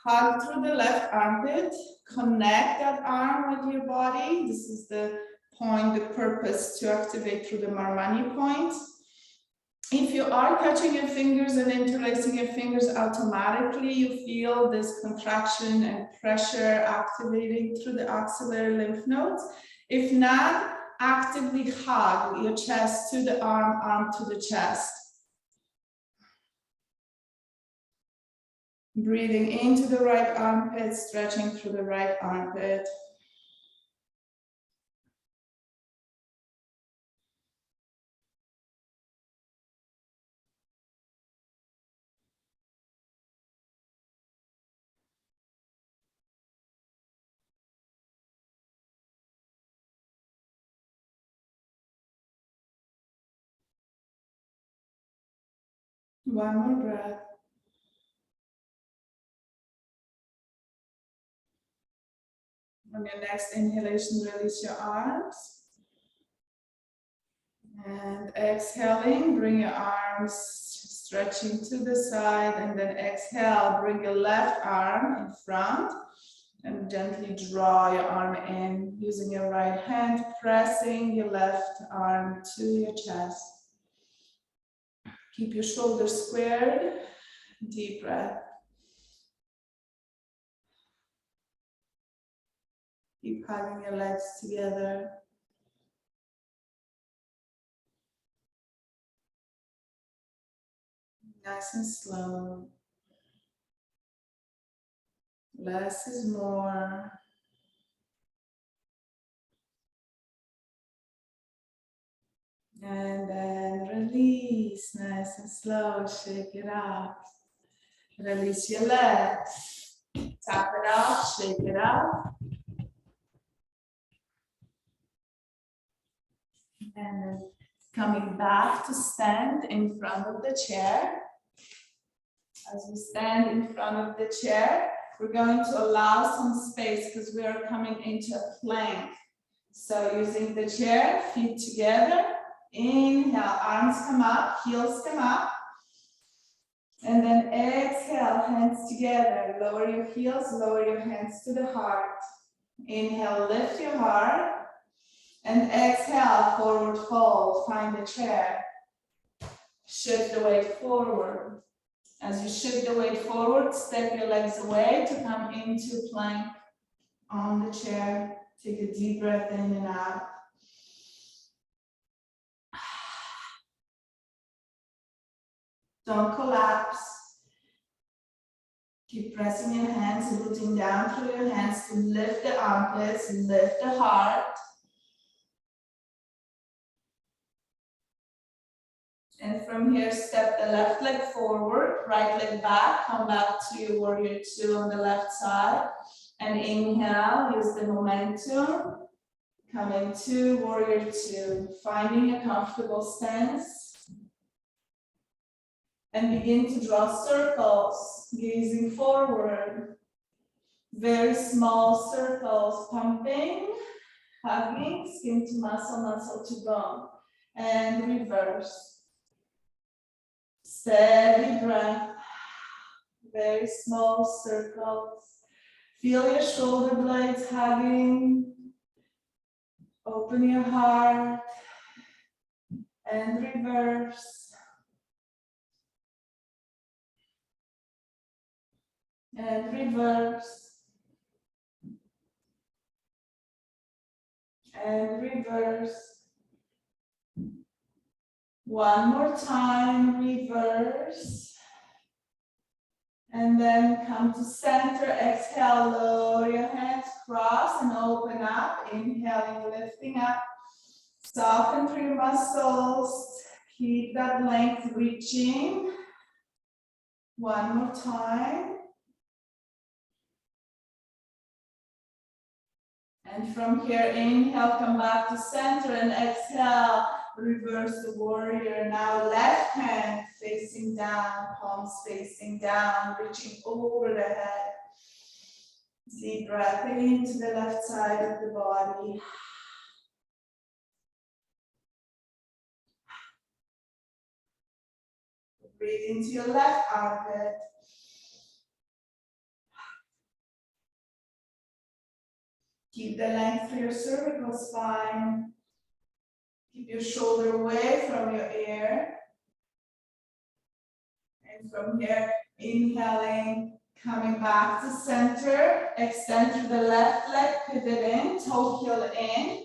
Hug through the left armpit. Connect that arm with your body. This is the point, the purpose to activate through the Marmani point. If you are touching your fingers and interlacing your fingers, automatically you feel this contraction and pressure activating through the axillary lymph nodes. If not, actively hug your chest to the arm, arm to the chest. Breathing into the right armpit, stretching through the right armpit. One more breath. On your next inhalation, release your arms. And exhaling, bring your arms stretching to the side, and then exhale, bring your left arm in front and gently draw your arm in using your right hand, pressing your left arm to your chest. Keep your shoulders squared. Deep breath. Keep hugging your legs together. Nice and slow. Less is more. And then release, nice and slow, shake it out. Release your legs. Tap it out, shake it out. And then coming back to stand in front of the chair. As we stand in front of the chair, we're going to allow some space because we are coming into a plank. So using the chair, feet together. Inhale, arms come up, heels come up. And then exhale, hands together. Lower your heels, lower your hands to the heart. Inhale, lift your heart. And exhale, forward fold, find the chair. Shift the weight forward. As you shift the weight forward, step your legs away to come into plank on the chair. Take a deep breath in and out. Don't collapse. Keep pressing your hands, rooting down through your hands to lift the armpits, lift the heart. And from here, step the left leg forward, right leg back, come back to warrior two on the left side. And inhale, use the momentum. Come into warrior two, finding a comfortable stance. And begin to draw circles, gazing forward. Very small circles, pumping, hugging, skin to muscle, muscle to bone. And reverse. Steady breath, very small circles. Feel your shoulder blades hugging. Open your heart and reverse. And reverse. And reverse. One more time, reverse. And then come to center, exhale, lower your hands, cross and open up. Inhaling, lifting up. Soften through your muscles. Keep that length reaching. One more time. And from here, inhale, come back to center and exhale. Reverse the warrior. Now left hand facing down, palms facing down, reaching over the head. Deep breath into the left side of the body. Breathe into your left armpit. Keep the length through your cervical spine. Keep your shoulder away from your ear. And from here, inhaling, coming back to center. Extend through the left leg, pivot in, toe heel in.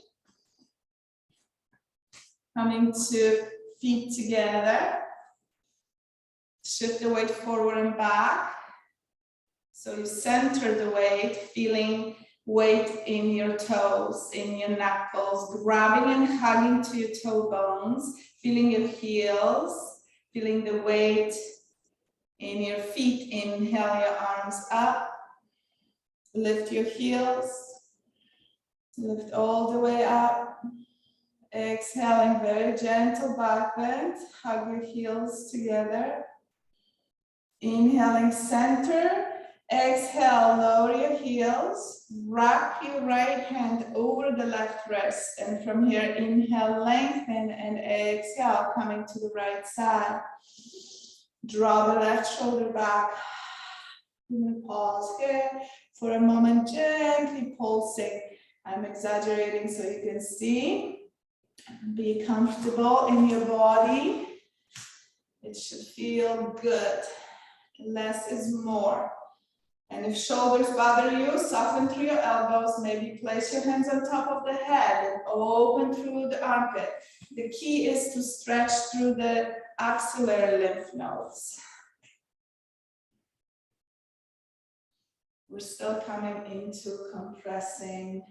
Coming to feet together. Shift the weight forward and back. So you center the weight, feeling weight in your toes, in your knuckles, grabbing and hugging to your toe bones, feeling your heels, feeling the weight in your feet. Inhale your arms up, lift your heels, lift all the way up. Exhaling, very gentle back bend, hug your heels together. Inhaling, center. Exhale, lower your heels, wrap your right hand over the left wrist, and from here, inhale, lengthen, and exhale, coming to the right side. Draw the left shoulder back. I'm going to pause here for a moment, gently pulsing. I'm exaggerating so you can see. Be comfortable in your body. It should feel good. Less is more. And if shoulders bother you, soften through your elbows. Maybe place your hands on top of the head and open through the armpit. The key is to stretch through the axillary lymph nodes. We're still coming into compressing.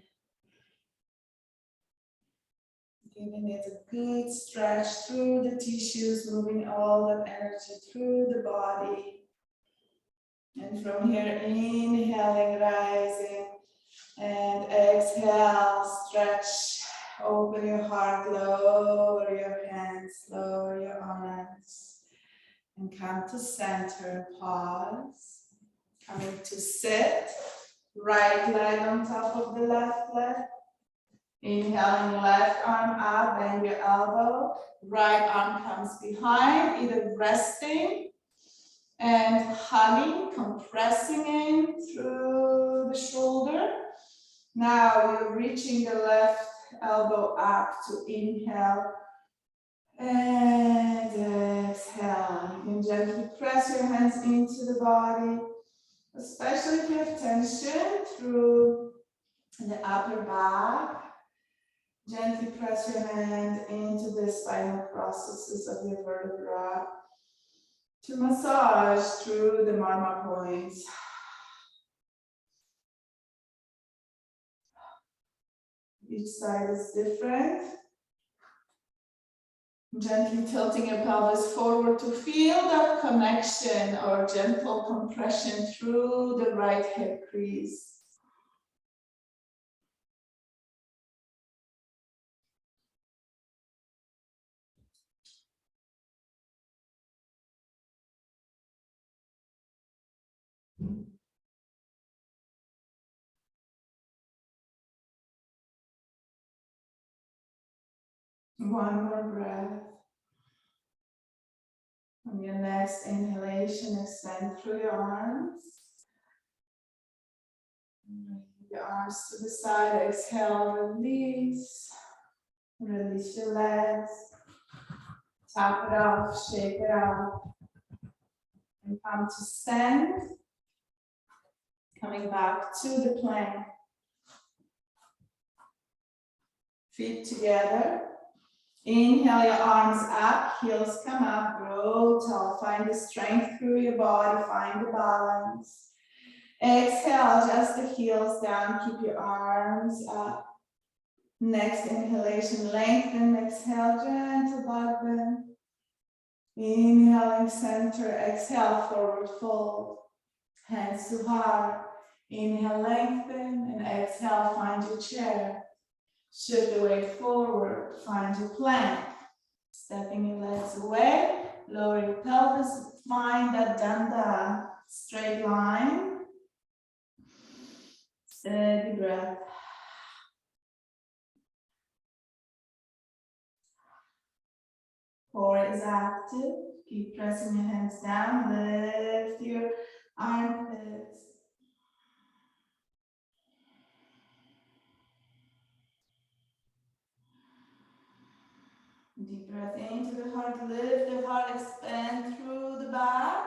Giving it a good stretch through the tissues, moving all that energy through the body. And from here, inhaling, rising, and exhale, stretch, open your heart, lower your hands, lower your arms, and come to center, pause. Coming to sit, right leg on top of the left leg. Inhaling, left arm up, bend your elbow, right arm comes behind, either resting and hugging, compressing in through the shoulder. Now you're reaching the left elbow up to inhale and exhale. You can gently press your hands into the body, especially if you have tension through the upper back. Gently press your hand into the spinal processes of your vertebra to massage through the marma points. Each side is different. Gently tilting your pelvis forward to feel that connection or gentle compression through the right hip crease. One more breath. On your next inhalation, extend through your arms. Bring your arms to the side. Exhale, release. Release your legs. Tap it off, shake it out. And come to stand. Coming back to the plank. Feet together. Inhale your arms up, heels come up, grow tall. Find the strength through your body, find the balance. Exhale, adjust the heels down, keep your arms up. Next inhalation, lengthen, exhale, gentle back bend. Inhaling center, exhale, forward fold. Hands to heart. Inhale, lengthen, and exhale, find your chair. Shift the weight forward, find your plank. Stepping your legs away, lower your pelvis, find that danda, straight line. Steady breath. Core is active. Keep pressing your hands down, lift your armpits. Deep breath into the heart, lift the heart, expand through the back.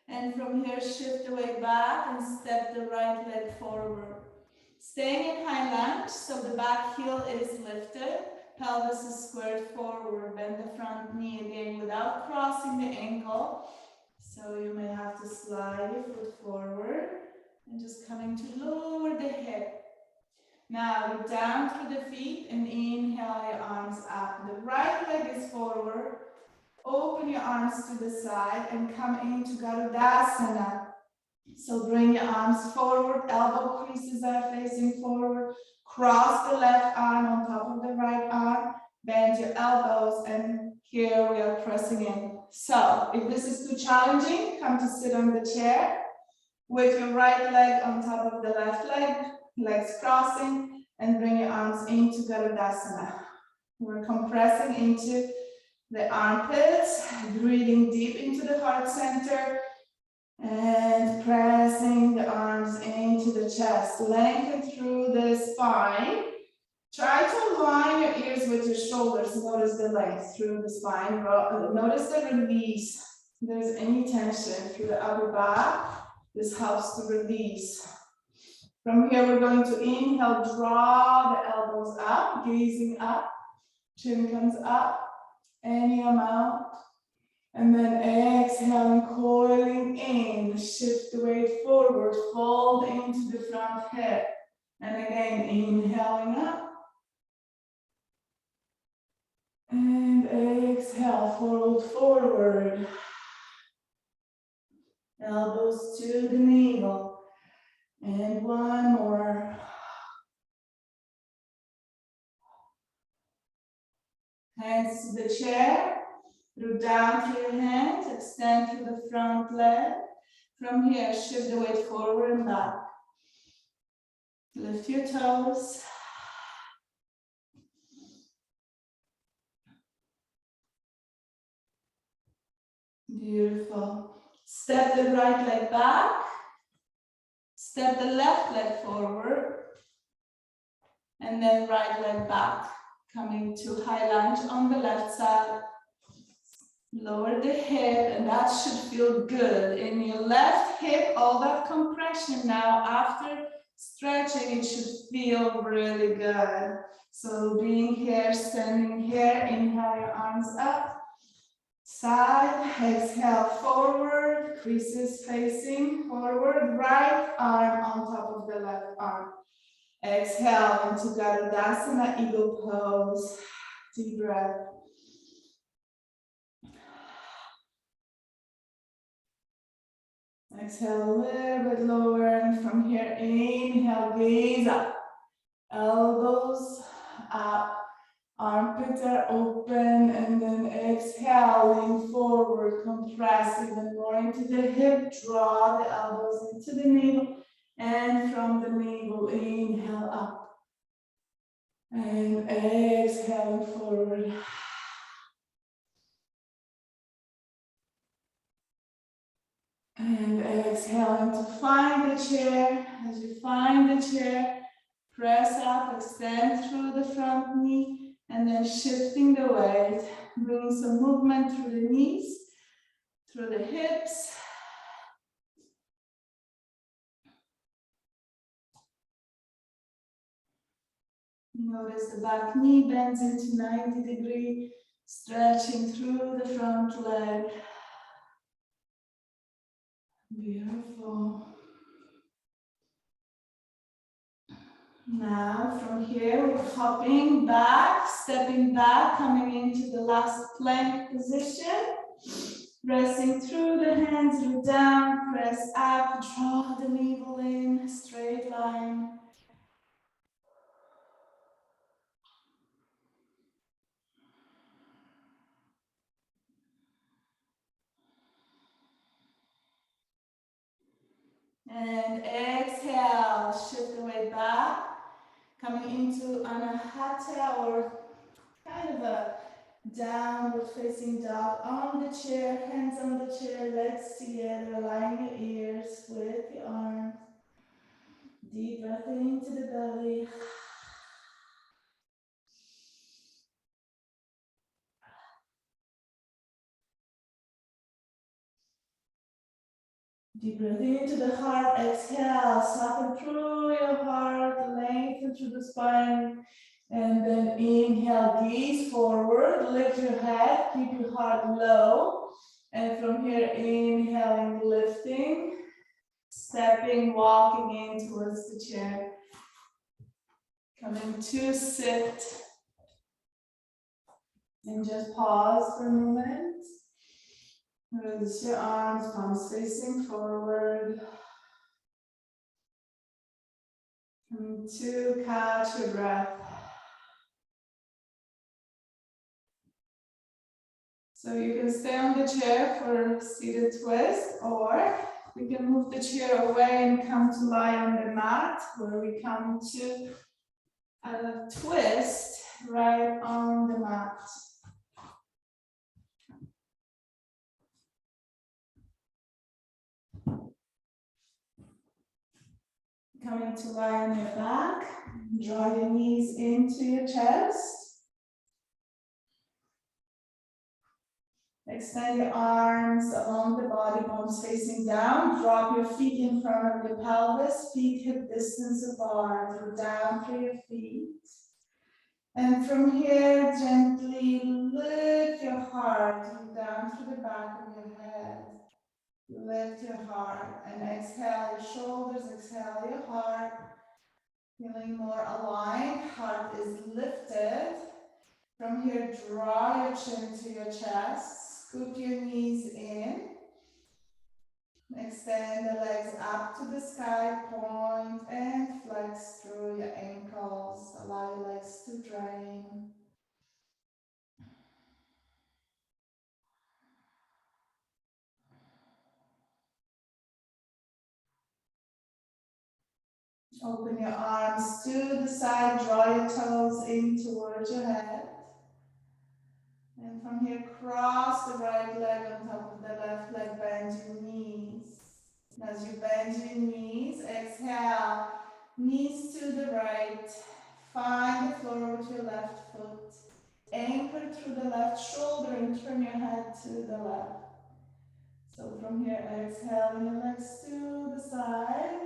And from here, shift the weight back and step the right leg forward. Staying in high lunge, so the back heel is lifted, pelvis is squared forward, bend the front knee again without crossing the ankle. So you may have to slide your foot forward and just coming to lower the hip. Now look down through the feet and inhale your arms up. The right leg is forward. Open your arms to the side and come into Garudasana. So bring your arms forward, elbow creases are facing forward. Cross the left arm on top of the right arm. Bend your elbows, and here we are pressing in. So if this is too challenging, come to sit on the chair with your right leg on top of the left leg, legs crossing, and bring your arms into Garudasana. We're compressing into the armpits, breathing deep into the heart center, and pressing the arms into the chest. Lengthen through the spine. Try to align your ears with your shoulders. Notice the length through the spine. Notice the release. If there's any tension through the upper back, this helps to release. From here, we're going to inhale, draw the elbows up, gazing up. Chin comes up, any amount. And then exhaling, coiling in, shift the weight forward, fold into the front hip. And again, inhaling up. And exhale, fold forward. Elbows to the navel. And one more. Hands to the chair. Root down through your hands, extend through the front leg. From here, shift the weight forward and back. Lift your toes. Beautiful. Step the right leg back. Step the left leg forward. And then right leg back. Coming to high lunge on the left side. Lower the hip, and that should feel good. In your left hip, all that compression now, after stretching, it should feel really good. So being here, standing here, inhale your arms up. Side, exhale forward, creases facing forward, right arm on top of the left arm. Exhale into Garudasana, eagle pose. Deep breath. Exhale a little bit lower, and from here, inhale, gaze up. Elbows up, armpits are open, and then exhale, lean forward, compress even more into the hip, draw the elbows into the navel, and from the navel, inhale up. And exhale forward. And exhaling to find the chair. As you find the chair, press up, extend through the front knee, and then shifting the weight, bringing some movement through the knees, through the hips. Notice the back knee bends into 90 degrees, stretching through the front leg. Beautiful. Now from here, we're hopping back, stepping back, coming into the last plank position. Pressing through the hands, root down, press up, draw the navel in, straight line. And exhale, shift the weight back, coming into Anahata, or kind of a downward facing dog on the chair, hands on the chair, legs together, align your ears with your arms. Deep breath into the belly. Deep breath into the heart, exhale, soften through your heart, lengthen through the spine, and then inhale, gaze forward, lift your head, keep your heart low, and from here, inhaling, lifting, stepping, walking in towards the chair, coming to sit, and just pause for a moment, release your arms, palms facing forward. To catch your breath. So you can stay on the chair for seated twist, or we can move the chair away and come to lie on the mat, where we come to a twist right on the mat. Coming to lie on your back, draw your knees into your chest. Extend your arms along the body, palms facing down. Drop your feet in front of your pelvis, feet hip distance apart, or down through your feet. And from here, gently lift your heart down through the back of your head. Lift your heart and exhale your shoulders, exhale your heart. Feeling more aligned, heart is lifted. From here, draw your chin to your chest, scoop your knees in. Extend the legs up to the sky, point and flex through your ankles. Allow your legs to drain. Open your arms to the side, draw your toes in towards your head. And from here, cross the right leg on top of the left leg, bend your knees. As you bend your knees, exhale, knees to the right. Find the floor with your left foot. Anchor through the left shoulder and turn your head to the left. So from here, exhale your legs to the side.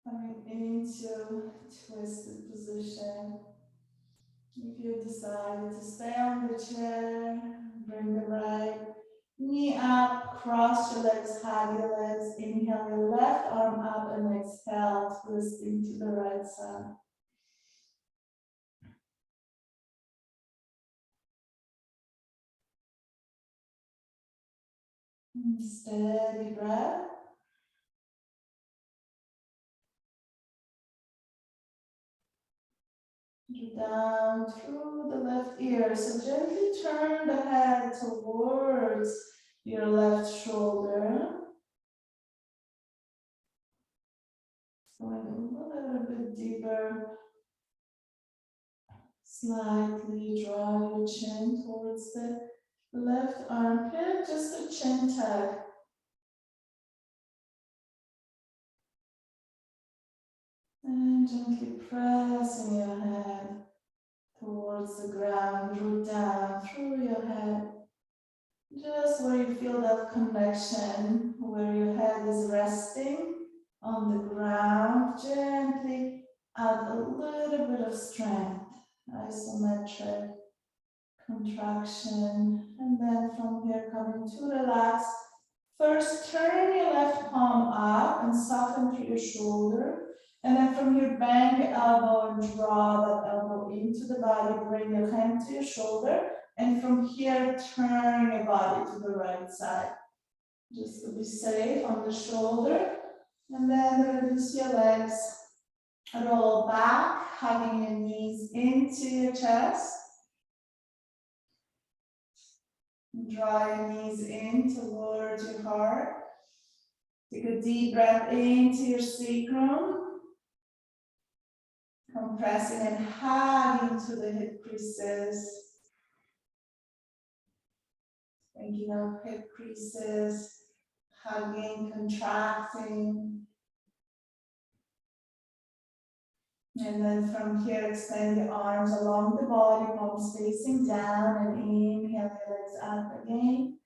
Coming into twisted position. If you decided to stay on the chair, bring the right knee up, cross your legs, hug your legs, inhale your left arm up and exhale twisting to the right side. Steady breath. Down through the left ear. So gently turn the head towards your left shoulder. Going a little bit deeper. Slightly draw your chin towards the left armpit, just a chin tuck. And gently pressing your head towards the ground, root down through your head. Just where you feel that connection, where your head is resting on the ground, gently add a little bit of strength, isometric contraction, and then from here coming to relax. First, turn your left palm up and soften through your shoulder. And then from here, bend your elbow and draw that elbow into the body. Bring your hand to your shoulder. And from here, turn your body to the right side. Just to be safe on the shoulder. And then release your legs. Roll back, hugging your knees into your chest. Draw your knees in towards your heart. Take a deep breath into your sacrum. Compressing and hugging to the hip creases. Thinking of hip creases, hugging, contracting. And then from here, extend your arms along the body, palms facing down, and inhale your legs up again.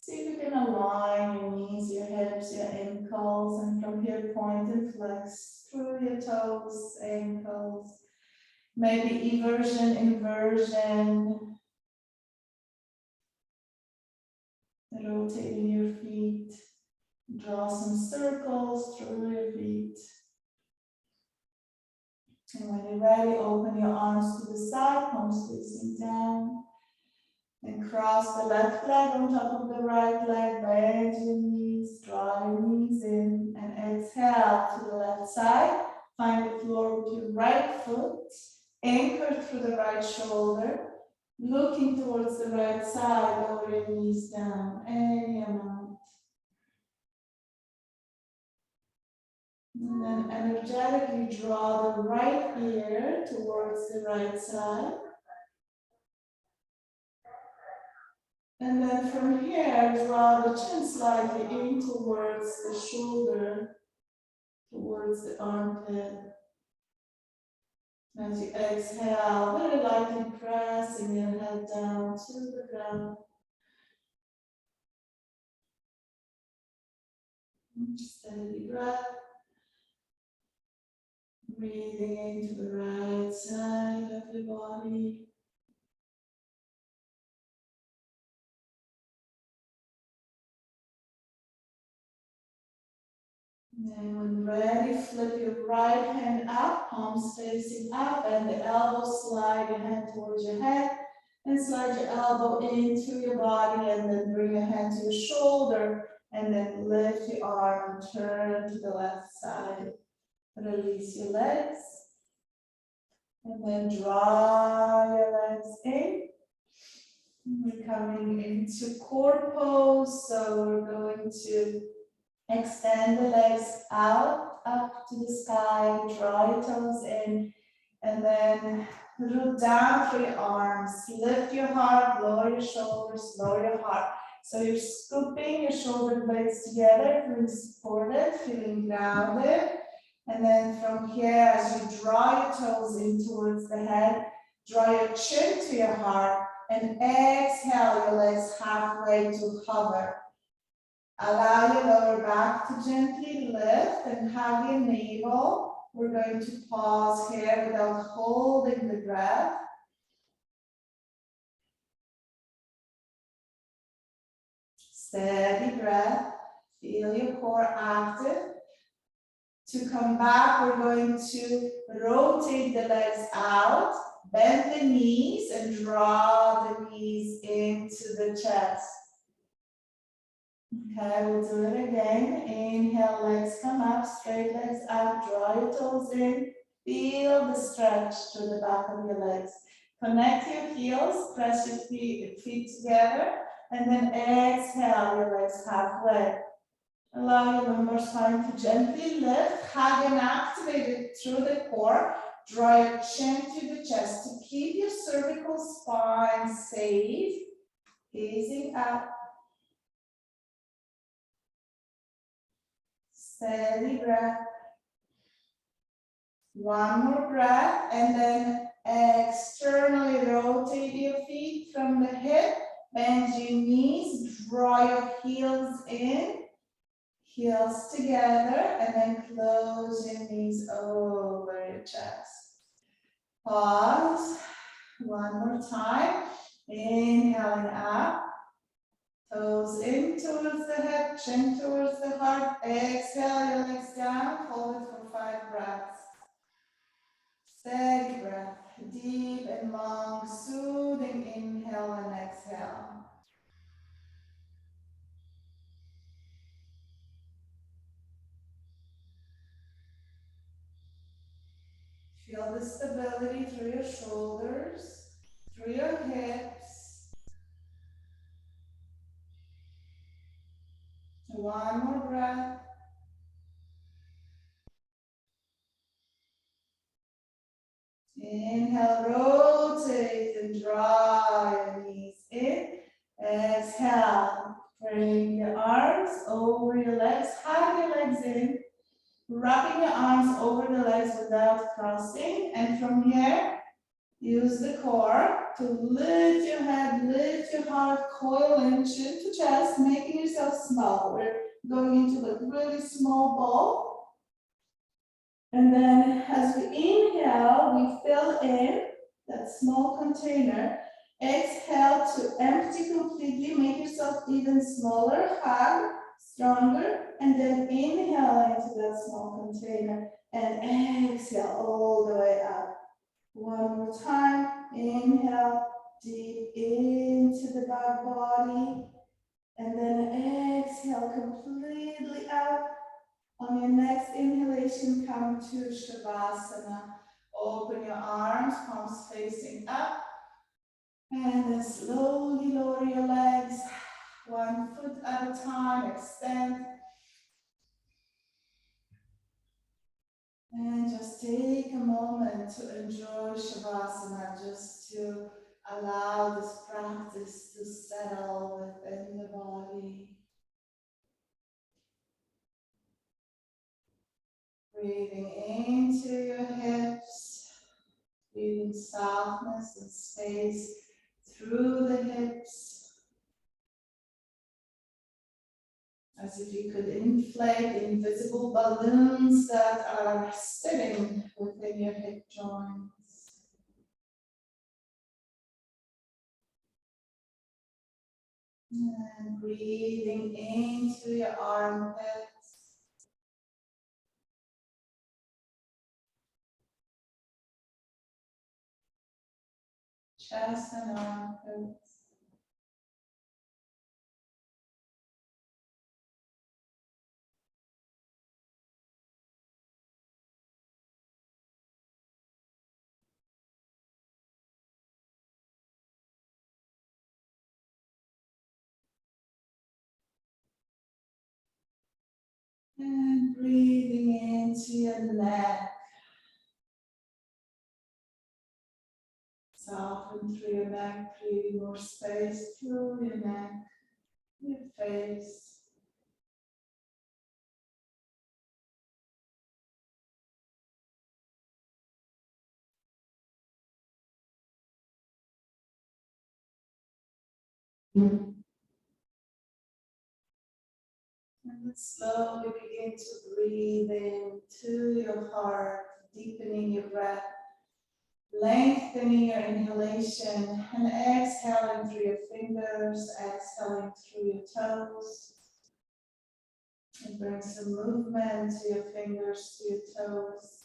See if you can align your knees, your hips, your ankles, and from here, point and flex through your toes, ankles. Maybe eversion, inversion. Rotating your feet. Draw some circles through your feet. And when you're ready, open your arms to the side, palms facing down. And cross the left leg on top of the right leg, bend your knees, draw your knees in, and exhale to the left side. Find the floor with your right foot, anchored through the right shoulder, looking towards the right side, lower your knees down, any amount. And then energetically draw the right ear towards the right side. And then from here, draw the chin slightly in towards the shoulder, towards the armpit. As you exhale, very lightly pressing your head down to the ground. Steady breath. Breathing into the right side of the body. And when ready, flip your right hand up, palms facing up, and the elbow, slide your hand towards your head, and slide your elbow into your body, and then bring your hand to your shoulder, and then lift your arm and turn to the left side. Release your legs, and then draw your legs in. We're coming into core pose, so we're going to extend the legs out, up to the sky, draw your toes in, and then root down through your arms. Lift your heart, lower your shoulders, lower your heart. So you're scooping your shoulder blades together, feeling supported, feeling grounded. And then from here, as you draw your toes in towards the head, draw your chin to your heart, and exhale your legs halfway to hover. Allow your lower back to gently lift and hug your navel. We're going to pause here without holding the breath. Steady breath. Feel your core active. To come back, we're going to rotate the legs out, bend the knees, and draw the knees into the chest. Okay, we'll do it again. Inhale, legs come up, straight legs out, draw your toes in. Feel the stretch through the back of your legs. Connect your heels, press your feet together, and then exhale your legs halfway. Allow your lumbar spine to gently lift, hug and activate it through the core. Draw your chin to the chest to keep your cervical spine safe. Gazing up. Steady breath. One more breath, and then externally rotate your feet from the hip. Bend your knees, draw your heels in. Heels together, and then close your knees over your chest. Pause. One more time. Inhaling up. Toes in towards the hip, chin towards the heart. Exhale your legs down. Hold it for 5 breaths. Steady breath. Deep and long, soothing inhale and exhale. Feel the stability through your shoulders, through your hips. One more breath. Inhale, rotate and draw your knees in. Exhale, bring your arms over your legs, hug your legs in. Wrapping your arms over the legs without crossing. And from here, use the core to lift your head, lift your heart, coil in, chin to chest, making yourself small. We're going into a really small ball. And then as we inhale, we fill in that small container. Exhale to empty completely, make yourself even smaller, hug, stronger, and then inhale into that small container and exhale all the way up. One more time, inhale deep into the back body, and then exhale completely out. On your next inhalation, come to Shavasana. Open your arms, palms facing up, and then slowly lower your legs, 1 foot at a time, extend. And just take a moment to enjoy Shavasana, just to allow this practice to settle within the body. Breathing into your hips, feeling softness and space through the hips, as if you could inflate invisible balloons that are sitting within your hip joints. And breathing into your armpits. Chest and armpits. And breathing into your neck. Soften through your neck, creating more space through your neck, your face. And then slowly begin to breathe into your heart, deepening your breath, lengthening your inhalation, and exhaling through your fingers, exhaling through your toes. And bring some movement to your fingers, to your toes.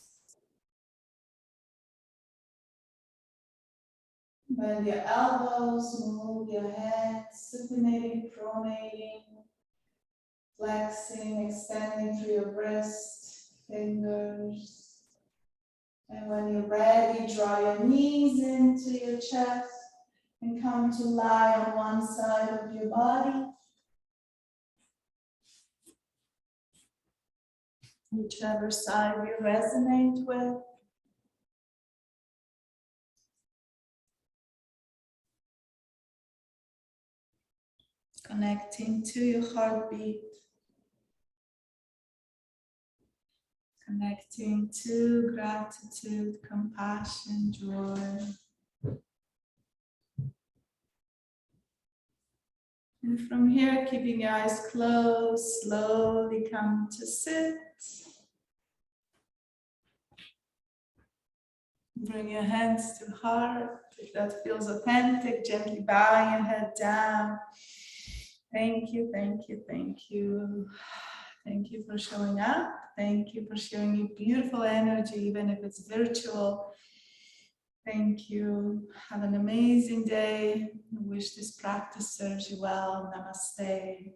Bend your elbows, move your hands, supinating, pronating, flexing, extending through your wrist, fingers. And when you're ready, draw your knees into your chest and come to lie on one side of your body. Whichever side you resonate with. Connecting to your heartbeat. Connecting to gratitude, compassion, joy. And from here, keeping your eyes closed, slowly come to sit. Bring your hands to heart. If that feels authentic, gently bow your head down. Thank you, thank you, thank you. Thank you for showing up. Thank you for sharing your beautiful energy, even if it's virtual. Thank you. Have an amazing day. I wish this practice serves you well. Namaste.